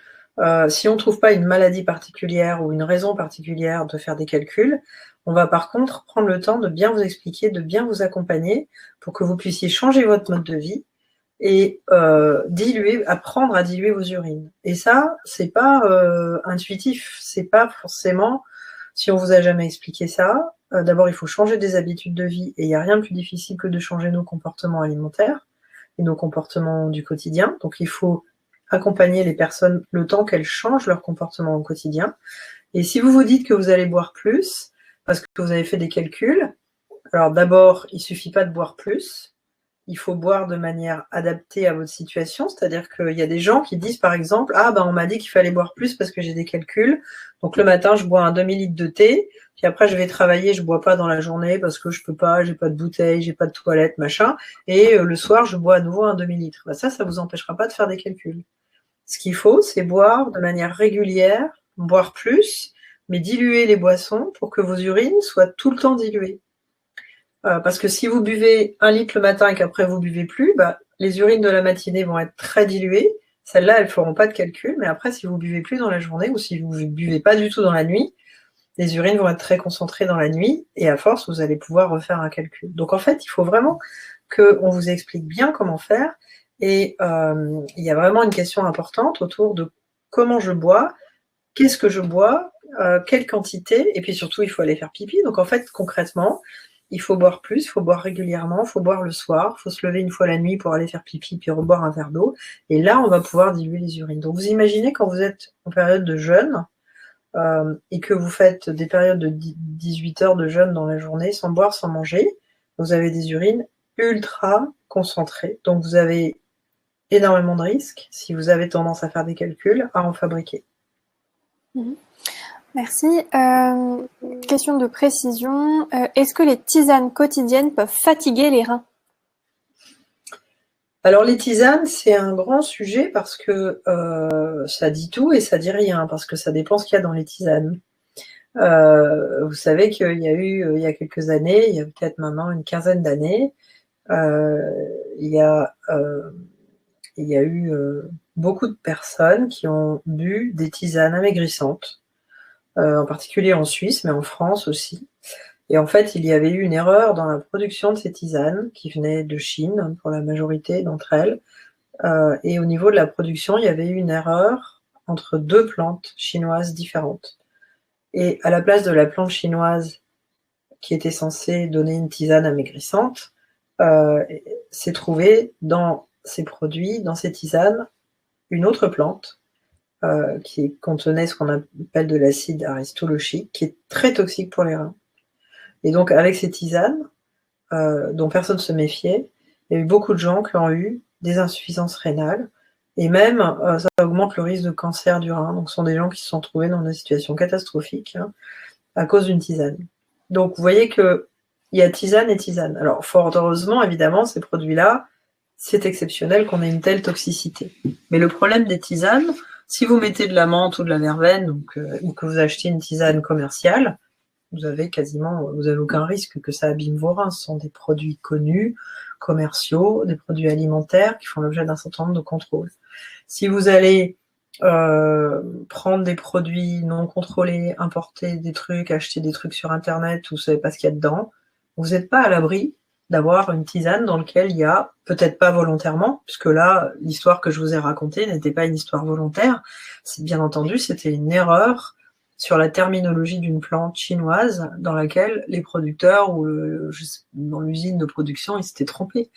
si on ne trouve pas une maladie particulière ou une raison particulière de faire des calculs, on va par contre prendre le temps de bien vous expliquer, de bien vous accompagner pour que vous puissiez changer votre mode de vie et apprendre à diluer vos urines. Et ça, c'est pas intuitif, c'est pas forcément, si on vous a jamais expliqué ça, d'abord il faut changer des habitudes de vie et il n'y a rien de plus difficile que de changer nos comportements alimentaires et nos comportements du quotidien. Donc il faut accompagner les personnes le temps qu'elles changent leur comportement au quotidien. Et si vous vous dites que vous allez boire plus, parce que vous avez fait des calculs, alors d'abord, il ne suffit pas de boire plus, il faut boire de manière adaptée à votre situation, c'est-à-dire qu'il y a des gens qui disent par exemple, ah ben on m'a dit qu'il fallait boire plus parce que j'ai des calculs, donc le matin je bois un demi-litre de thé, puis après je vais travailler, je bois pas dans la journée parce que je peux pas, j'ai pas de bouteille, j'ai pas de toilette, machin, et le soir je bois à nouveau un demi-litre. Ben ça vous empêchera pas de faire des calculs. Ce qu'il faut, c'est boire de manière régulière, boire plus, mais diluer les boissons pour que vos urines soient tout le temps diluées. Parce que si vous buvez 1 litre le matin et qu'après vous buvez plus, bah, les urines de la matinée vont être très diluées. Celles-là, elles ne feront pas de calcul, mais après, si vous buvez plus dans la journée ou si vous ne buvez pas du tout dans la nuit, les urines vont être très concentrées dans la nuit et à force, vous allez pouvoir refaire un calcul. Donc en fait, il faut vraiment qu'on vous explique bien comment faire. Et il y a vraiment une question importante autour de comment je bois qu'est-ce que je bois, quelle quantité, et puis surtout, il faut aller faire pipi. Donc en fait, concrètement, il faut boire plus, il faut boire régulièrement, il faut boire le soir, il faut se lever une fois la nuit pour aller faire pipi, puis reboire un verre d'eau. Et là, on va pouvoir diluer les urines. Donc vous imaginez quand vous êtes en période de jeûne, et que vous faites des périodes de 18 heures de jeûne dans la journée, sans boire, sans manger, vous avez des urines ultra concentrées. Donc vous avez énormément de risques, si vous avez tendance à faire des calculs, à en fabriquer. Merci. Question de précision. Est-ce que les tisanes quotidiennes peuvent fatiguer les reins? Alors les tisanes, c'est un grand sujet parce que ça dit tout et ça dit rien, parce que ça dépend ce qu'il y a dans les tisanes. Vous savez qu'il y a eu, il y a quelques années, il y a peut-être maintenant une quinzaine d'années, il y a eu beaucoup de personnes qui ont bu des tisanes amaigrissantes, en particulier en Suisse, mais en France aussi. Et en fait, il y avait eu une erreur dans la production de ces tisanes qui venaient de Chine, pour la majorité d'entre elles. Et au niveau de la production, il y avait eu une erreur entre deux plantes chinoises différentes. Et à la place de la plante chinoise qui était censée donner une tisane amaigrissante, s'est trouvée dans ces produits, dans ces tisanes, une autre plante qui contenait ce qu'on appelle de l'acide aristolochique, qui est très toxique pour les reins. Et donc, avec ces tisanes, dont personne ne se méfiait, il y a eu beaucoup de gens qui ont eu des insuffisances rénales, et même, ça augmente le risque de cancer du rein. Donc, ce sont des gens qui se sont trouvés dans des situations catastrophiques à cause d'une tisane. Donc, vous voyez qu'il y a tisane et tisane. Alors, fort heureusement, évidemment, ces produits-là, c'est exceptionnel qu'on ait une telle toxicité. Mais le problème des tisanes, si vous mettez de la menthe ou de la verveine, donc, ou que vous achetez une tisane commerciale, vous avez aucun risque que ça abîme vos reins. Ce sont des produits connus, commerciaux, des produits alimentaires qui font l'objet d'un certain nombre de contrôles. Si vous allez prendre des produits non contrôlés, importer des trucs, acheter des trucs sur Internet, où vous ne savez pas ce qu'il y a dedans, vous n'êtes pas à l'abri d'avoir une tisane dans laquelle il y a, peut-être pas volontairement, puisque là, l'histoire que je vous ai racontée n'était pas une histoire volontaire, bien entendu, c'était une erreur sur la terminologie d'une plante chinoise dans laquelle les producteurs ou dans l'usine de production, ils s'étaient trompés.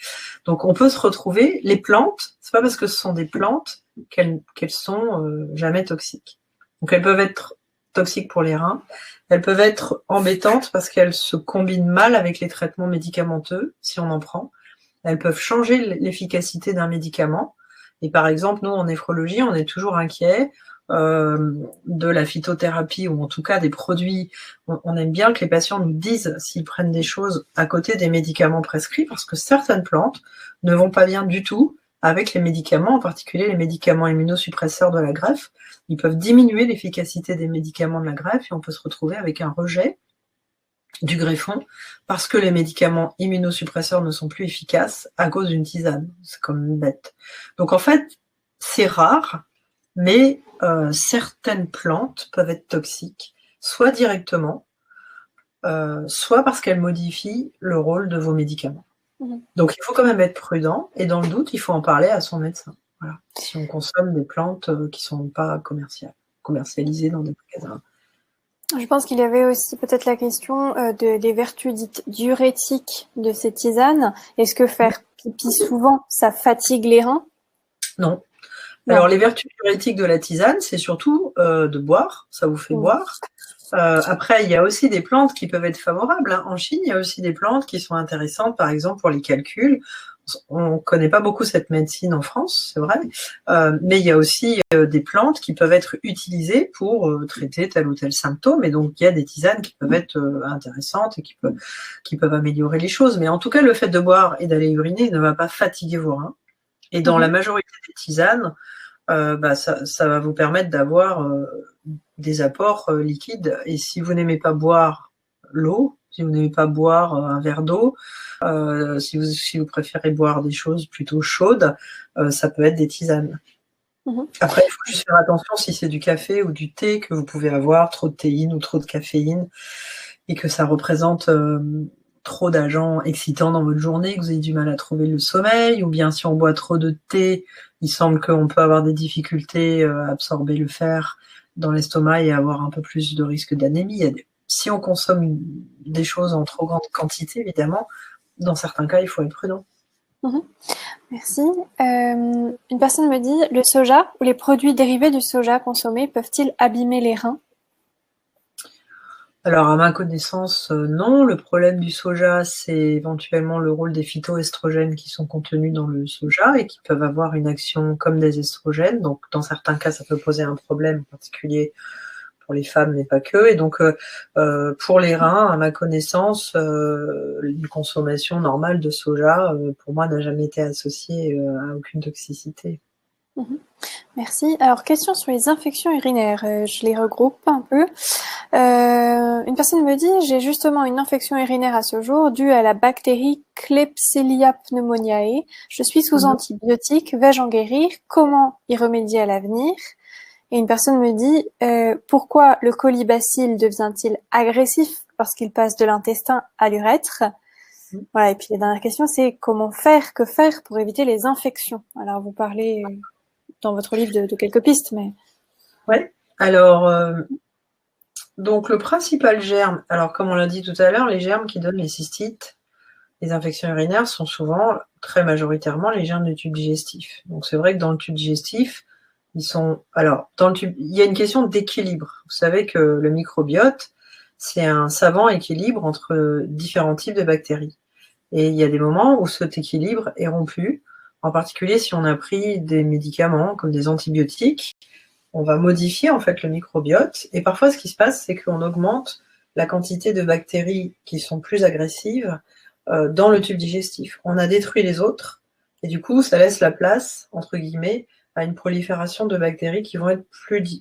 Donc on peut se retrouver, les plantes, c'est pas parce que ce sont des plantes qu'elles sont jamais toxiques. Donc elles peuvent être toxiques pour les reins, elles peuvent être embêtantes parce qu'elles se combinent mal avec les traitements médicamenteux, si on en prend. Elles peuvent changer l'efficacité d'un médicament. Et par exemple, nous, en néphrologie, on est toujours inquiets de la phytothérapie, ou en tout cas des produits. On aime bien que les patients nous disent s'ils prennent des choses à côté des médicaments prescrits, parce que certaines plantes ne vont pas bien du tout avec les médicaments, en particulier les médicaments immunosuppresseurs de la greffe. Ils peuvent diminuer l'efficacité des médicaments de la greffe et on peut se retrouver avec un rejet du greffon parce que les médicaments immunosuppresseurs ne sont plus efficaces à cause d'une tisane. C'est comme une bête. Donc en fait, c'est rare, mais certaines plantes peuvent être toxiques, soit directement, soit parce qu'elles modifient le rôle de vos médicaments. Donc il faut quand même être prudent, et dans le doute, il faut en parler à son médecin. Voilà. Si on consomme des plantes qui ne sont pas commercialisées dans des magasins. Je pense qu'il y avait aussi peut-être la question des vertus dites diurétiques de ces tisanes. Est-ce que faire pipi souvent, ça fatigue les reins? Non. Alors, les vertus diurétiques de la tisane, c'est surtout de boire, ça vous fait boire. Après, il y a aussi des plantes qui peuvent être favorables. En Chine, il y a aussi des plantes qui sont intéressantes, par exemple, pour les calculs. On ne connaît pas beaucoup cette médecine en France, c'est vrai, mais il y a aussi des plantes qui peuvent être utilisées pour traiter tel ou tel symptôme, et donc il y a des tisanes qui peuvent être intéressantes et qui peuvent améliorer les choses. Mais en tout cas, le fait de boire et d'aller uriner ne va pas fatiguer vos reins. Et dans la majorité des tisanes, ça va vous permettre d'avoir des apports liquides. Et si vous n'aimez pas boire l'eau, si vous n'aimez pas boire un verre d'eau, si vous préférez boire des choses plutôt chaudes, ça peut être des tisanes. Après, il faut juste faire attention si c'est du café ou du thé, que vous pouvez avoir trop de théine ou trop de caféine, et que ça représente trop d'agents excitants dans votre journée, que vous avez du mal à trouver le sommeil, ou bien si on boit trop de thé, il semble qu'on peut avoir des difficultés à absorber le fer dans l'estomac et avoir un peu plus de risque d'anémie. Si on consomme des choses en trop grande quantité, évidemment, dans certains cas, il faut être prudent. Merci. Une personne me dit, le soja ou les produits dérivés du soja consommés peuvent-ils abîmer les reins? Alors, à ma connaissance, non. Le problème du soja, c'est éventuellement le rôle des phytoestrogènes qui sont contenus dans le soja et qui peuvent avoir une action comme des estrogènes. Donc, dans certains cas, ça peut poser un problème, en particulier pour les femmes, mais pas que. Et donc, pour les reins, à ma connaissance, une consommation normale de soja, pour moi, n'a jamais été associée à aucune toxicité. Merci. Alors, question sur les infections urinaires. Je les regroupe un peu. Une personne me dit, j'ai justement une infection urinaire à ce jour due à la bactérie Klebsiella pneumoniae. Je suis sous antibiotiques. Vais-je en guérir? Comment y remédier à l'avenir? Et une personne me dit, pourquoi le colibacille devient-il agressif lorsqu'il passe de l'intestin à l'urètre? Voilà. Et puis la dernière question, c'est comment faire, que faire pour éviter les infections? Alors, vous parlez dans votre livre de quelques pistes, mais... Oui. Alors, donc le principal germe, alors comme on l'a dit tout à l'heure, les germes qui donnent les cystites, les infections urinaires sont souvent, très majoritairement, les germes du tube digestif. Donc c'est vrai que dans le tube digestif, dans le tube, il y a une question d'équilibre. Vous savez que le microbiote, c'est un savant équilibre entre différents types de bactéries. Et il y a des moments où cet équilibre est rompu, en particulier si on a pris des médicaments comme des antibiotiques, on va modifier en fait le microbiote. Et parfois, ce qui se passe, c'est qu'on augmente la quantité de bactéries qui sont plus agressives dans le tube digestif. On a détruit les autres, et du coup, ça laisse la place, entre guillemets, à une prolifération de bactéries qui vont être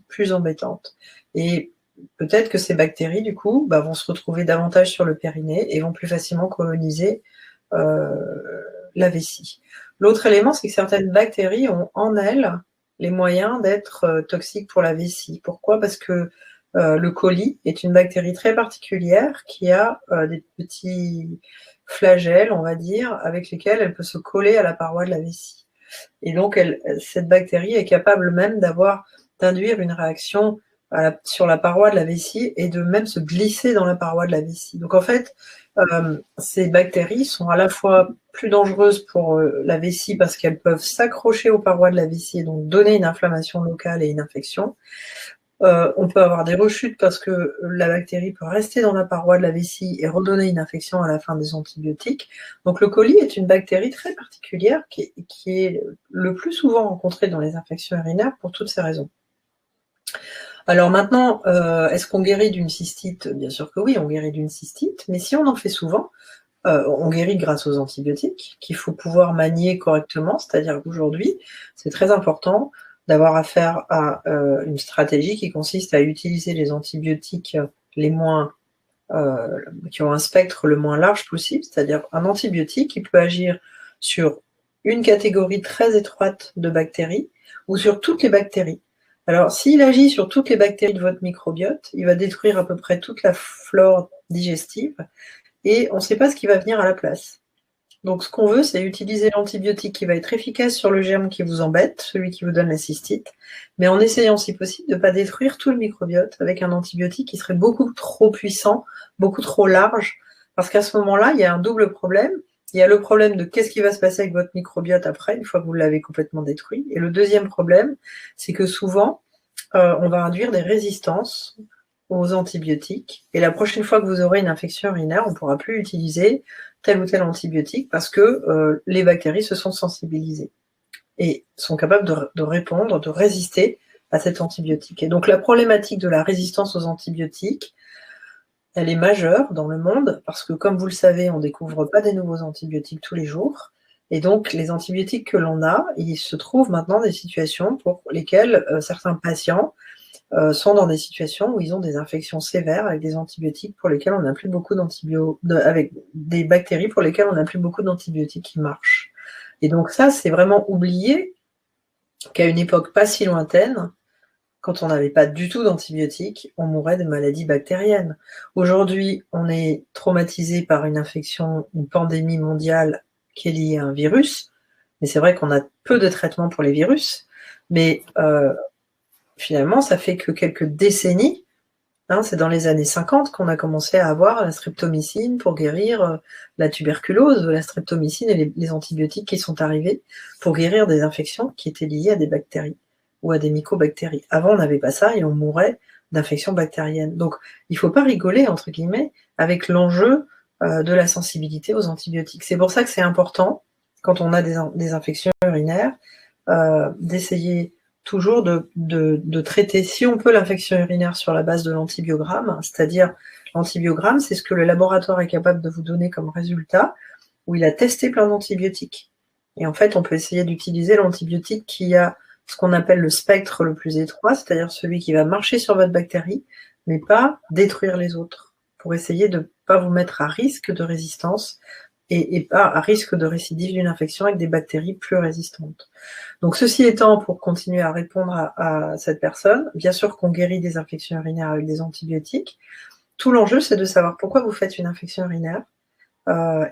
plus embêtantes. Et peut-être que ces bactéries, du coup, vont se retrouver davantage sur le périnée et vont plus facilement coloniser la vessie. L'autre élément, c'est que certaines bactéries ont en elles les moyens d'être toxiques pour la vessie. Pourquoi? Parce que le coli est une bactérie très particulière qui a des petits flagelles, on va dire, avec lesquels elle peut se coller à la paroi de la vessie. Et donc, cette bactérie est capable même d'induire une réaction sur la paroi de la vessie et de même se glisser dans la paroi de la vessie. Donc, en fait, ces bactéries sont à la fois plus dangereuses pour la vessie parce qu'elles peuvent s'accrocher aux parois de la vessie et donc donner une inflammation locale et une infection. On peut avoir des rechutes parce que la bactérie peut rester dans la paroi de la vessie et redonner une infection à la fin des antibiotiques. Donc le coli est une bactérie très particulière qui est le plus souvent rencontrée dans les infections urinaires pour toutes ces raisons. Alors maintenant, est-ce qu'on guérit d'une cystite? Bien sûr que oui, on guérit d'une cystite, mais si on en fait souvent, on guérit grâce aux antibiotiques qu'il faut pouvoir manier correctement, c'est-à-dire qu'aujourd'hui, c'est très important d'avoir affaire à une stratégie qui consiste à utiliser les antibiotiques qui ont un spectre le moins large possible, c'est-à-dire un antibiotique qui peut agir sur une catégorie très étroite de bactéries ou sur toutes les bactéries. Alors, s'il agit sur toutes les bactéries de votre microbiote, il va détruire à peu près toute la flore digestive et on ne sait pas ce qui va venir à la place. Donc, ce qu'on veut, c'est utiliser l'antibiotique qui va être efficace sur le germe qui vous embête, celui qui vous donne la cystite, mais en essayant, si possible, de ne pas détruire tout le microbiote avec un antibiotique qui serait beaucoup trop puissant, beaucoup trop large, parce qu'à ce moment-là, il y a un double problème. Il y a le problème de qu'est-ce qui va se passer avec votre microbiote après, une fois que vous l'avez complètement détruit. Et le deuxième problème, c'est que souvent, on va induire des résistances aux antibiotiques. Et la prochaine fois que vous aurez une infection urinaire, on ne pourra plus utiliser tel ou tel antibiotique parce que les bactéries se sont sensibilisées et sont capables de répondre, de résister à cet antibiotique. Et donc la problématique de la résistance aux antibiotiques, elle est majeure dans le monde parce que, comme vous le savez, on ne découvre pas des nouveaux antibiotiques tous les jours. Et donc, les antibiotiques que l'on a, il se trouve maintenant des situations pour lesquelles certains patients sont dans des situations où ils ont des infections sévères avec des antibiotiques pour lesquels on n'a plus beaucoup avec des bactéries pour lesquelles on n'a plus beaucoup d'antibiotiques qui marchent. Et donc ça, c'est vraiment oublié qu'à une époque pas si lointaine, quand on n'avait pas du tout d'antibiotiques, on mourait de maladies bactériennes. Aujourd'hui, on est traumatisé par une infection, une pandémie mondiale qui est liée à un virus, mais c'est vrai qu'on a peu de traitements pour les virus, mais finalement, ça fait que quelques décennies, c'est dans les années 50 qu'on a commencé à avoir la streptomycine pour guérir la tuberculose, la streptomycine et les antibiotiques qui sont arrivés pour guérir des infections qui étaient liées à des bactéries ou à des mycobactéries. Avant, on n'avait pas ça et on mourait d'infections bactériennes. Donc, il ne faut pas rigoler, entre guillemets, avec l'enjeu de la sensibilité aux antibiotiques. C'est pour ça que c'est important, quand on a des infections urinaires, d'essayer toujours de traiter, si on peut, l'infection urinaire sur la base de l'antibiogramme, c'est-à-dire l'antibiogramme, c'est ce que le laboratoire est capable de vous donner comme résultat, où il a testé plein d'antibiotiques. Et en fait, on peut essayer d'utiliser l'antibiotique qui a ce qu'on appelle le spectre le plus étroit, c'est-à-dire celui qui va marcher sur votre bactérie, mais pas détruire les autres, pour essayer de ne pas vous mettre à risque de résistance et pas à risque de récidive d'une infection avec des bactéries plus résistantes. Donc, ceci étant, pour continuer à répondre à cette personne, bien sûr qu'on guérit des infections urinaires avec des antibiotiques. Tout l'enjeu, c'est de savoir pourquoi vous faites une infection urinaire,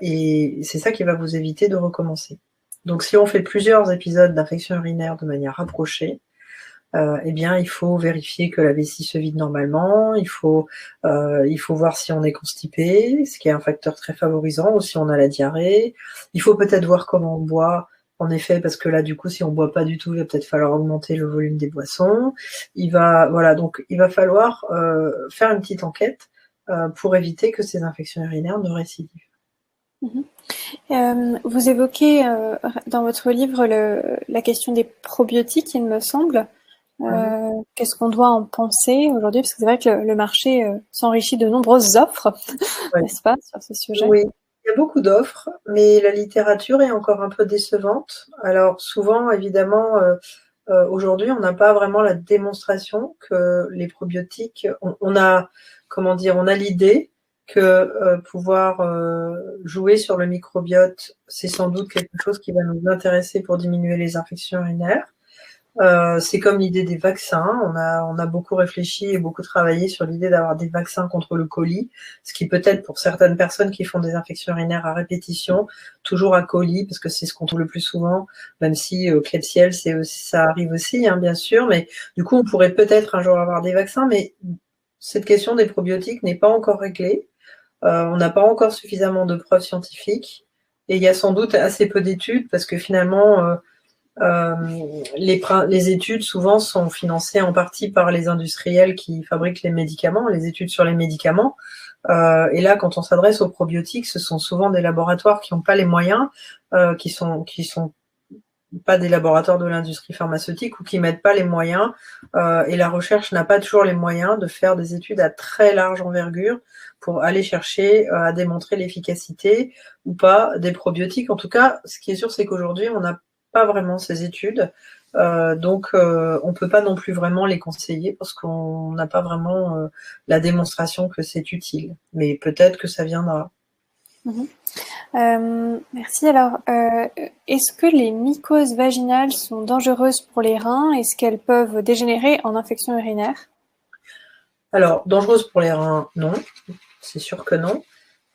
et c'est ça qui va vous éviter de recommencer. Donc, si on fait plusieurs épisodes d'infection urinaire de manière rapprochée, eh bien, il faut vérifier que la vessie se vide normalement, il faut voir si on est constipé, ce qui est un facteur très favorisant, ou si on a la diarrhée. Il faut peut-être voir comment on boit, en effet, parce que là, du coup, si on boit pas du tout, il va peut-être falloir augmenter le volume des boissons. Donc, il va falloir faire une petite enquête pour éviter que ces infections urinaires ne récidivent. Vous évoquez dans votre livre la question des probiotiques, il me semble. Qu'est-ce qu'on doit en penser aujourd'hui? Parce que c'est vrai que le marché s'enrichit de nombreuses offres, Ouais. n'est-ce pas, sur ce sujet? Oui, il y a beaucoup d'offres, mais la littérature est encore un peu décevante. Alors souvent, évidemment, aujourd'hui, on n'a pas vraiment la démonstration que les probiotiques, on a l'idée que pouvoir jouer sur le microbiote, c'est sans doute quelque chose qui va nous intéresser pour diminuer les infections urinaires. C'est comme l'idée des vaccins. On a beaucoup réfléchi et beaucoup travaillé sur l'idée d'avoir des vaccins contre le colis, ce qui peut-être pour certaines personnes qui font des infections urinaires à répétition, toujours à colis, parce que c'est ce qu'on trouve le plus souvent, même si Klebsiella, ça arrive aussi, bien sûr, mais du coup, on pourrait peut-être un jour avoir des vaccins, mais cette question des probiotiques n'est pas encore réglée. On n'a pas encore suffisamment de preuves scientifiques, et il y a sans doute assez peu d'études, parce que finalement, les études souvent sont financées en partie par les industriels qui fabriquent les médicaments, les études sur les médicaments. Et là, quand on s'adresse aux probiotiques, ce sont souvent des laboratoires qui n'ont pas les moyens, qui sont pas des laboratoires de l'industrie pharmaceutique ou qui mettent pas les moyens. Et la recherche n'a pas toujours les moyens de faire des études à très large envergure pour aller chercher à démontrer l'efficacité ou pas des probiotiques. En tout cas, ce qui est sûr, c'est qu'aujourd'hui, on n'a pas vraiment ces études, donc on peut pas non plus vraiment les conseiller parce qu'on n'a pas vraiment la démonstration que c'est utile, mais peut-être que ça viendra. Merci. Alors, est-ce que les mycoses vaginales sont dangereuses pour les reins? Est-ce qu'elles peuvent dégénérer en infection urinaire? Alors, dangereuses pour les reins, non, c'est sûr que non.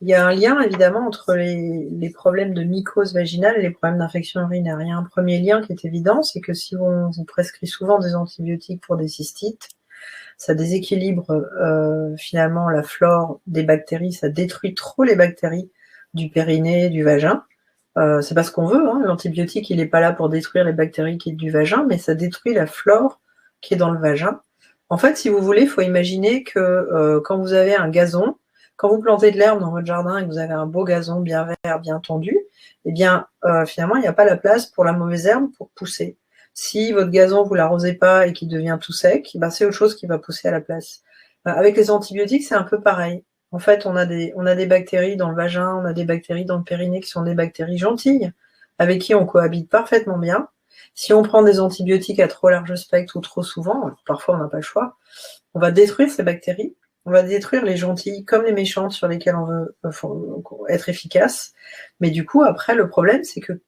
Il y a un lien évidemment entre les problèmes de mycose vaginale et les problèmes d'infection urinaire. Il y a un premier lien qui est évident, c'est que si on vous prescrit souvent des antibiotiques pour des cystites, ça déséquilibre finalement la flore des bactéries, ça détruit trop les bactéries du périnée, du vagin. C'est pas ce qu'on veut, l'antibiotique il n'est pas là pour détruire les bactéries qui sont du vagin, mais ça détruit la flore qui est dans le vagin. En fait, si vous voulez, il faut imaginer que quand vous avez un gazon, quand vous plantez de l'herbe dans votre jardin et que vous avez un beau gazon bien vert, bien tendu, eh bien, finalement, il n'y a pas la place pour la mauvaise herbe pour pousser. Si votre gazon, vous l'arrosez pas et qu'il devient tout sec, c'est autre chose qui va pousser à la place. Avec les antibiotiques, c'est un peu pareil. En fait, on a des bactéries dans le vagin, on a des bactéries dans le périnée qui sont des bactéries gentilles, avec qui on cohabite parfaitement bien. Si on prend des antibiotiques à trop large spectre ou trop souvent, alors parfois on n'a pas le choix, on va détruire ces bactéries, on va détruire les gentilles comme les méchantes sur lesquelles on veut être efficace. Mais du coup, après, le problème, c'est que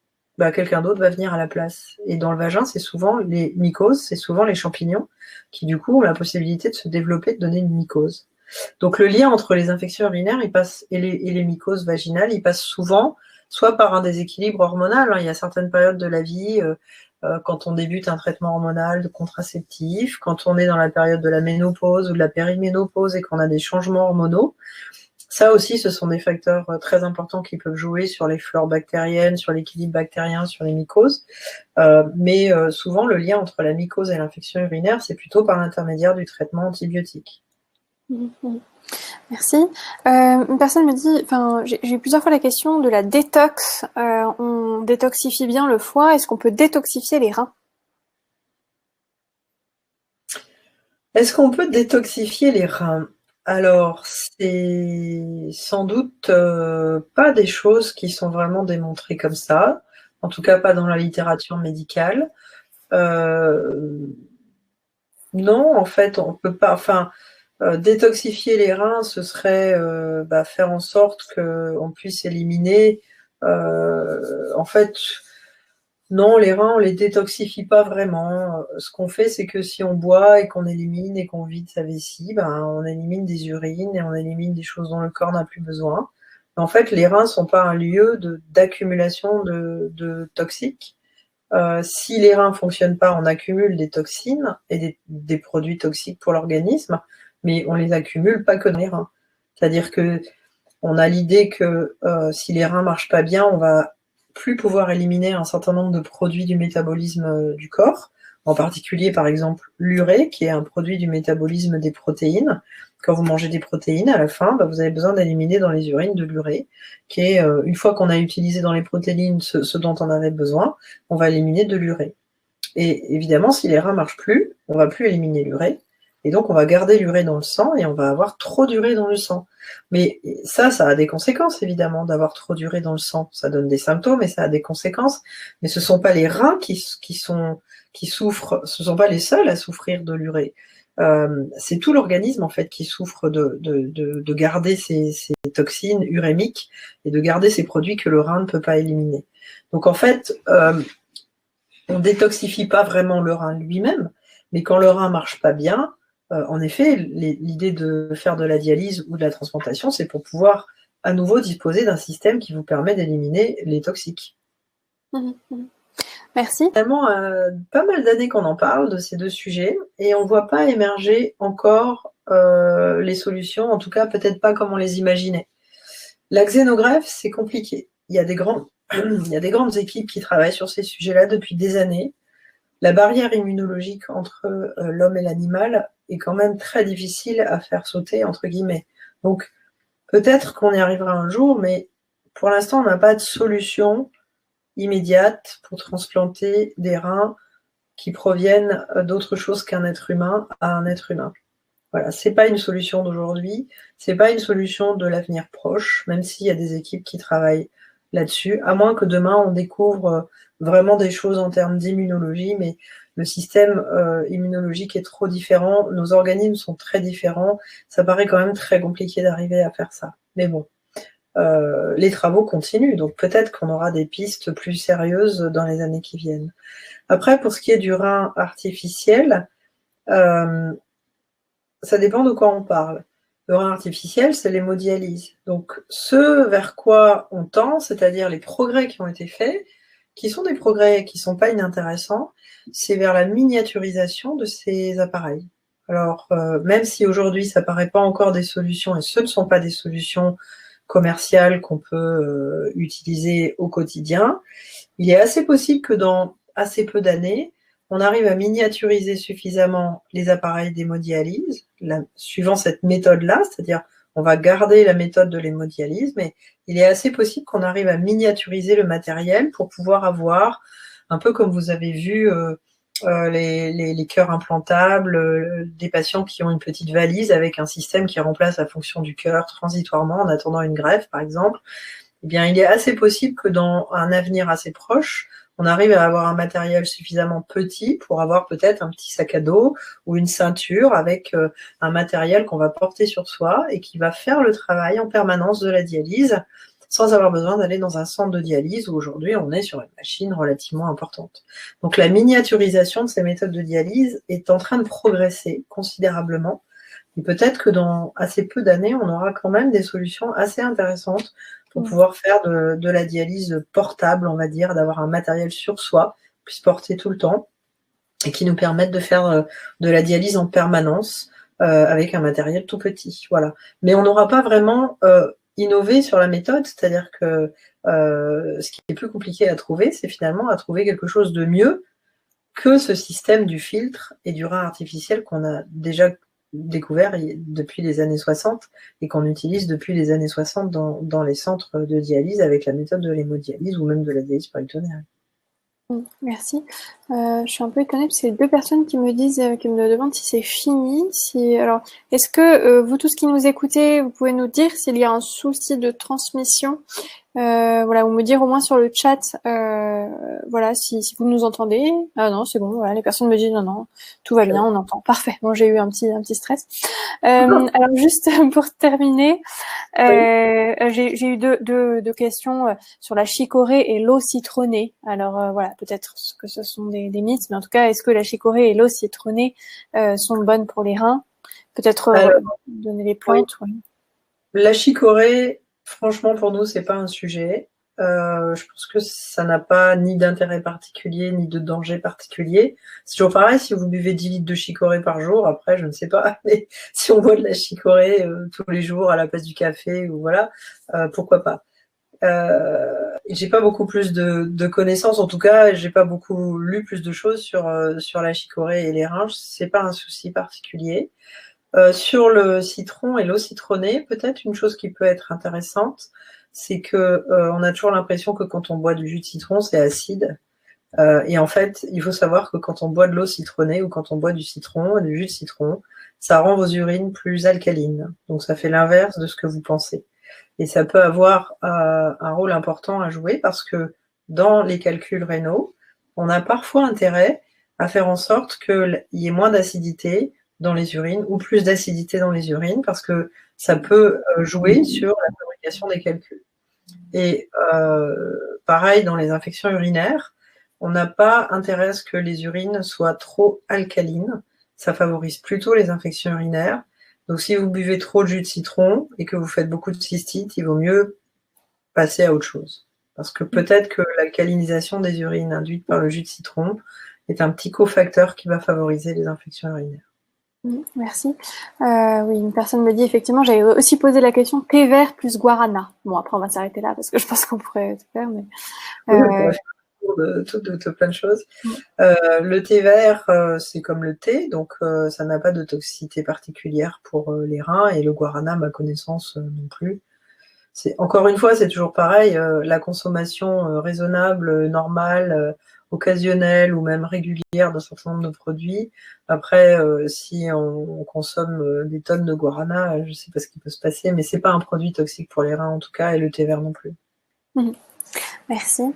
quelqu'un d'autre va venir à la place. Et dans le vagin, c'est souvent les mycoses, c'est souvent les champignons qui, du coup, ont la possibilité de se développer, de donner une mycose. Donc, le lien entre les infections urinaires et les mycoses vaginales, il passe souvent soit par un déséquilibre hormonal. Il y a certaines périodes de la vie, quand on débute un traitement hormonal de contraceptif, quand on est dans la période de la ménopause ou de la périménopause et qu'on a des changements hormonaux. Ça aussi, ce sont des facteurs très importants qui peuvent jouer sur les flores bactériennes, sur l'équilibre bactérien, sur les mycoses. Mais souvent, le lien entre la mycose et l'infection urinaire, c'est plutôt par l'intermédiaire du traitement antibiotique. Merci. Une personne me dit, enfin, j'ai eu plusieurs fois la question de la détox. On détoxifie bien le foie. Est-ce qu'on peut détoxifier les reins? Est-ce qu'on peut détoxifier les reins? Alors, c'est sans doute pas des choses qui sont vraiment démontrées comme ça, en tout cas pas dans la littérature médicale. Non, en fait, on peut pas. Enfin, détoxifier les reins, ce serait faire en sorte qu'on puisse éliminer. En fait, non, les reins, on les détoxifie pas vraiment. Ce qu'on fait, c'est que si on boit et qu'on élimine et qu'on vide sa vessie, on élimine des urines et on élimine des choses dont le corps n'a plus besoin. Mais en fait, les reins sont pas un lieu d'accumulation de toxiques. Si les reins fonctionnent pas, on accumule des toxines et des produits toxiques pour l'organisme, mais on les accumule pas que dans les reins. C'est-à-dire que on a l'idée que si les reins marchent pas bien, on va plus pouvoir éliminer un certain nombre de produits du métabolisme du corps, en particulier par exemple l'urée, qui est un produit du métabolisme des protéines. Quand vous mangez des protéines, à la fin, vous avez besoin d'éliminer dans les urines de l'urée, qui est, une fois qu'on a utilisé dans les protéines ce dont on avait besoin, on va éliminer de l'urée. Et évidemment, si les reins marchent plus, on va plus éliminer l'urée, et donc on va garder l'urée dans le sang et on va avoir trop d'urée dans le sang. Mais ça a des conséquences évidemment d'avoir trop d'urée dans le sang. Ça donne des symptômes et ça a des conséquences. Mais ce ne sont pas les reins qui souffrent, ce ne sont pas les seuls à souffrir de l'urée. C'est tout l'organisme en fait qui souffre de garder ces toxines urémiques et de garder ces produits que le rein ne peut pas éliminer. Donc en fait, on détoxifie pas vraiment le rein lui-même, mais quand le rein marche pas bien, en effet, l'idée de faire de la dialyse ou de la transplantation, c'est pour pouvoir à nouveau disposer d'un système qui vous permet d'éliminer les toxiques. Merci. Finalement, pas mal d'années qu'on en parle de ces deux sujets et on ne voit pas émerger encore les solutions, en tout cas peut-être pas comme on les imaginait. La xénogreffe, c'est compliqué. Il y a des grandes équipes qui travaillent sur ces sujets-là depuis des années. La barrière immunologique entre l'homme et l'animal est quand même très difficile à faire sauter, entre guillemets. Donc, peut-être qu'on y arrivera un jour, mais pour l'instant, on n'a pas de solution immédiate pour transplanter des reins qui proviennent d'autre chose qu'un être humain à un être humain. Voilà, c'est pas une solution d'aujourd'hui, c'est pas une solution de l'avenir proche, même s'il y a des équipes qui travaillent là-dessus, à moins que demain on découvre vraiment des choses en termes d'immunologie, mais le système immunologique est trop différent, nos organismes sont très différents, ça paraît quand même très compliqué d'arriver à faire ça. Mais bon, les travaux continuent, donc peut-être qu'on aura des pistes plus sérieuses dans les années qui viennent. Après, pour ce qui est du rein artificiel, ça dépend de quoi on parle. Le rein artificiel, c'est l'hémodialyse. Donc, ce vers quoi on tend, c'est-à-dire les progrès qui ont été faits, qui sont des progrès qui ne sont pas inintéressants, c'est vers la miniaturisation de ces appareils. Alors, même si aujourd'hui, ça ne paraît pas encore des solutions, et ce ne sont pas des solutions commerciales qu'on peut utiliser au quotidien, il est assez possible que dans assez peu d'années, on arrive à miniaturiser suffisamment les appareils d'hémodialyse, suivant cette méthode-là, c'est-à-dire on va garder la méthode de l'hémodialyse, mais il est assez possible qu'on arrive à miniaturiser le matériel pour pouvoir avoir, un peu comme vous avez vu les cœurs implantables, des patients qui ont une petite valise avec un système qui remplace la fonction du cœur transitoirement en attendant une greffe, par exemple. Eh bien, il est assez possible que dans un avenir assez proche, on arrive à avoir un matériel suffisamment petit pour avoir peut-être un petit sac à dos ou une ceinture avec un matériel qu'on va porter sur soi et qui va faire le travail en permanence de la dialyse sans avoir besoin d'aller dans un centre de dialyse où aujourd'hui on est sur une machine relativement importante. Donc la miniaturisation de ces méthodes de dialyse est en train de progresser considérablement. Et peut-être que dans assez peu d'années, on aura quand même des solutions assez intéressantes pour pouvoir faire de la dialyse portable, on va dire, d'avoir un matériel sur soi, qu'on puisse porter tout le temps, et qui nous permettent de faire de la dialyse en permanence avec un matériel tout petit. Voilà. Mais on n'aura pas vraiment innové sur la méthode, c'est-à-dire que ce qui est plus compliqué à trouver, c'est finalement à trouver quelque chose de mieux que ce système du filtre et du rein artificiel qu'on a déjà découvert depuis les années 60 et qu'on utilise depuis les années 60 dans les centres de dialyse avec la méthode de l'hémodialyse ou même de la dialyse péritonéale. Merci. Je suis un peu étonnée parce qu'il y a 2 personnes qui me disent, qui me demandent si c'est fini. Alors, est-ce que vous tous qui nous écoutez, vous pouvez nous dire s'il y a un souci de transmission, voilà, ou me dire au moins sur le chat, voilà, si vous nous entendez. Ah non, c'est bon. Voilà, les personnes me disent non, tout va bien, on entend. Parfait. Bon, j'ai eu un petit stress. Alors juste pour terminer. J'ai eu deux questions sur la chicorée et l'eau citronnée. Alors voilà, peut-être que ce sont des mythes, mais en tout cas, est-ce que la chicorée et l'eau citronnée sont bonnes pour les reins? Peut-être donner les plantes. Oui. La chicorée, franchement, pour nous, c'est pas un sujet. Je pense que ça n'a pas ni d'intérêt particulier, ni de danger particulier. C'est toujours pareil, si vous buvez 10 litres de chicorée par jour, après, je ne sais pas, mais si on boit de la chicorée tous les jours à la place du café, ou voilà, pourquoi pas. J'ai pas beaucoup plus de connaissances, en tout cas, j'ai pas beaucoup lu plus de choses sur la chicorée et les reins. C'est pas un souci particulier. Sur le citron et l'eau citronnée, peut-être une chose qui peut être intéressante, c'est que on a toujours l'impression que quand on boit du jus de citron, c'est acide. Et en fait, il faut savoir que quand on boit de l'eau citronnée ou quand on boit du citron, du jus de citron, ça rend vos urines plus alcalines. Donc ça fait l'inverse de ce que vous pensez. Et ça peut avoir un rôle important à jouer parce que dans les calculs rénaux, on a parfois intérêt à faire en sorte qu'il y ait moins d'acidité dans les urines ou plus d'acidité dans les urines parce que ça peut jouer sur la fabrication des calculs. Et pareil, dans les infections urinaires, on n'a pas intérêt à ce que les urines soient trop alcalines. Ça favorise plutôt les infections urinaires. Donc si vous buvez trop de jus de citron et que vous faites beaucoup de cystite, il vaut mieux passer à autre chose. Parce que peut-être que l'alcalinisation des urines induite par le jus de citron est un petit cofacteur qui va favoriser les infections urinaires. Merci. Oui, une personne me dit effectivement, j'avais aussi posé la question thé vert plus guarana. Bon, après on va s'arrêter là parce que je pense qu'on pourrait tout faire, mais de plein de choses. Le thé vert, c'est comme le thé, donc ça n'a pas de toxicité particulière pour les reins, et le guarana, à ma connaissance, non plus. Encore une fois, c'est toujours pareil, la consommation raisonnable, normale, occasionnelle ou même régulière d'un certain nombre de produits. Après, si on consomme des tonnes de guarana, je ne sais pas ce qui peut se passer, mais c'est pas un produit toxique pour les reins en tout cas, et le thé vert non plus. Merci.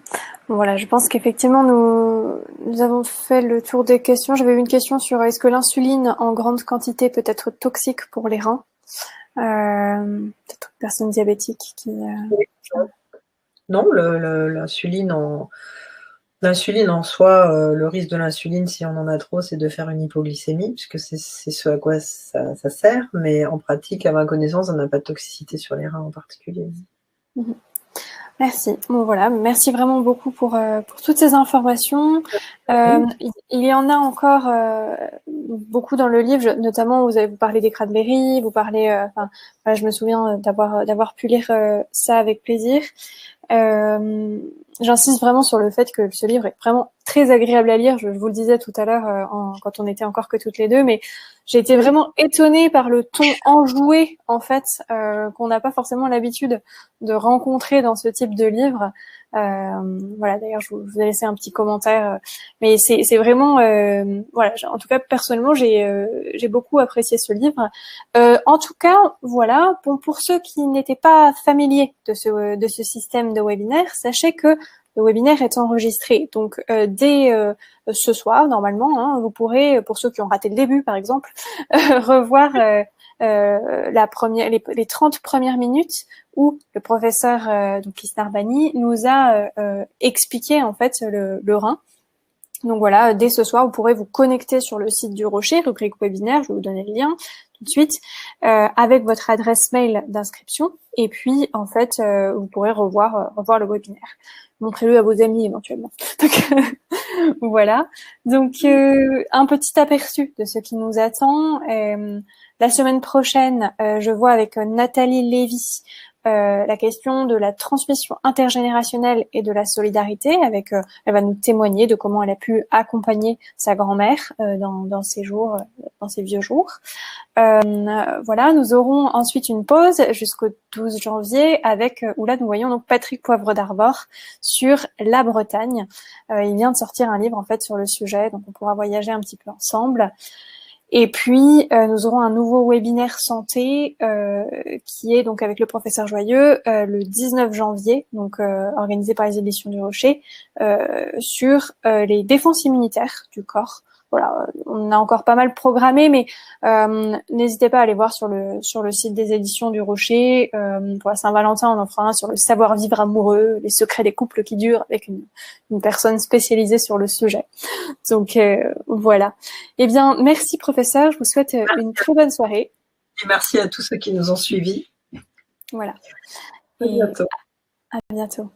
Bon, voilà, je pense qu'effectivement nous avons fait le tour des questions. J'avais eu une question sur est-ce que l'insuline en grande quantité peut être toxique pour les reins. Peut-être une personne diabétique qui. Non, l'insuline en soi, le risque de l'insuline, si on en a trop, c'est de faire une hypoglycémie, puisque c'est ce à quoi ça sert. Mais en pratique, à ma connaissance, ça n'a pas de toxicité sur les reins en particulier. Merci. Bon voilà, merci vraiment beaucoup pour toutes ces informations. Il y en a encore beaucoup dans le livre, notamment vous parlez des cranberries, vous parlez, voilà, je me souviens d'avoir pu lire ça avec plaisir. J'insiste vraiment sur le fait que ce livre est vraiment très agréable à lire. Je vous le disais tout à l'heure quand on était encore que toutes les deux, mais j'ai été vraiment étonnée par le ton enjoué en fait qu'on n'a pas forcément l'habitude de rencontrer dans ce type de livre. Voilà, d'ailleurs je vous ai laissé un petit commentaire, mais c'est vraiment voilà. En tout cas personnellement j'ai beaucoup apprécié ce livre. En tout cas voilà, pour ceux qui n'étaient pas familiers de ce système de webinaire, sachez que le webinaire est enregistré. Donc dès ce soir, normalement, hein, vous pourrez, pour ceux qui ont raté le début par exemple, revoir les 30 premières minutes où le professeur donc Isnarbani nous a expliqué en fait le rein. Donc voilà, dès ce soir, vous pourrez vous connecter sur le site du Rocher, rubrique webinaire, je vais vous donner le lien tout de suite, avec votre adresse mail d'inscription. Et puis, en fait, vous pourrez revoir le webinaire. Montrez-le à vos amis éventuellement. Donc, voilà. Donc, un petit aperçu de ce qui nous attend. La semaine prochaine, je vois avec Nathalie Lévy la question de la transmission intergénérationnelle et de la solidarité. Elle va nous témoigner de comment elle a pu accompagner sa grand-mère dans ses jours, dans ses vieux jours. Voilà, nous aurons ensuite une pause jusqu'au 12 janvier où là nous voyons donc Patrick Poivre d'Arvor sur la Bretagne. Il vient de sortir un livre en fait sur le sujet, donc on pourra voyager un petit peu ensemble. Et puis, nous aurons un nouveau webinaire santé qui est donc avec le professeur Joyeux le 19 janvier, donc organisé par les éditions du Rocher, sur les défenses immunitaires du corps. Voilà, on a encore pas mal programmé, mais n'hésitez pas à aller voir sur le site des éditions du Rocher. Pour la Saint-Valentin, on en fera un sur le savoir-vivre amoureux, les secrets des couples qui durent, avec une personne spécialisée sur le sujet. Donc voilà. Eh bien, merci professeur, je vous souhaite une très bonne soirée. Et merci à tous ceux qui nous ont suivis. Voilà. À bientôt. À bientôt.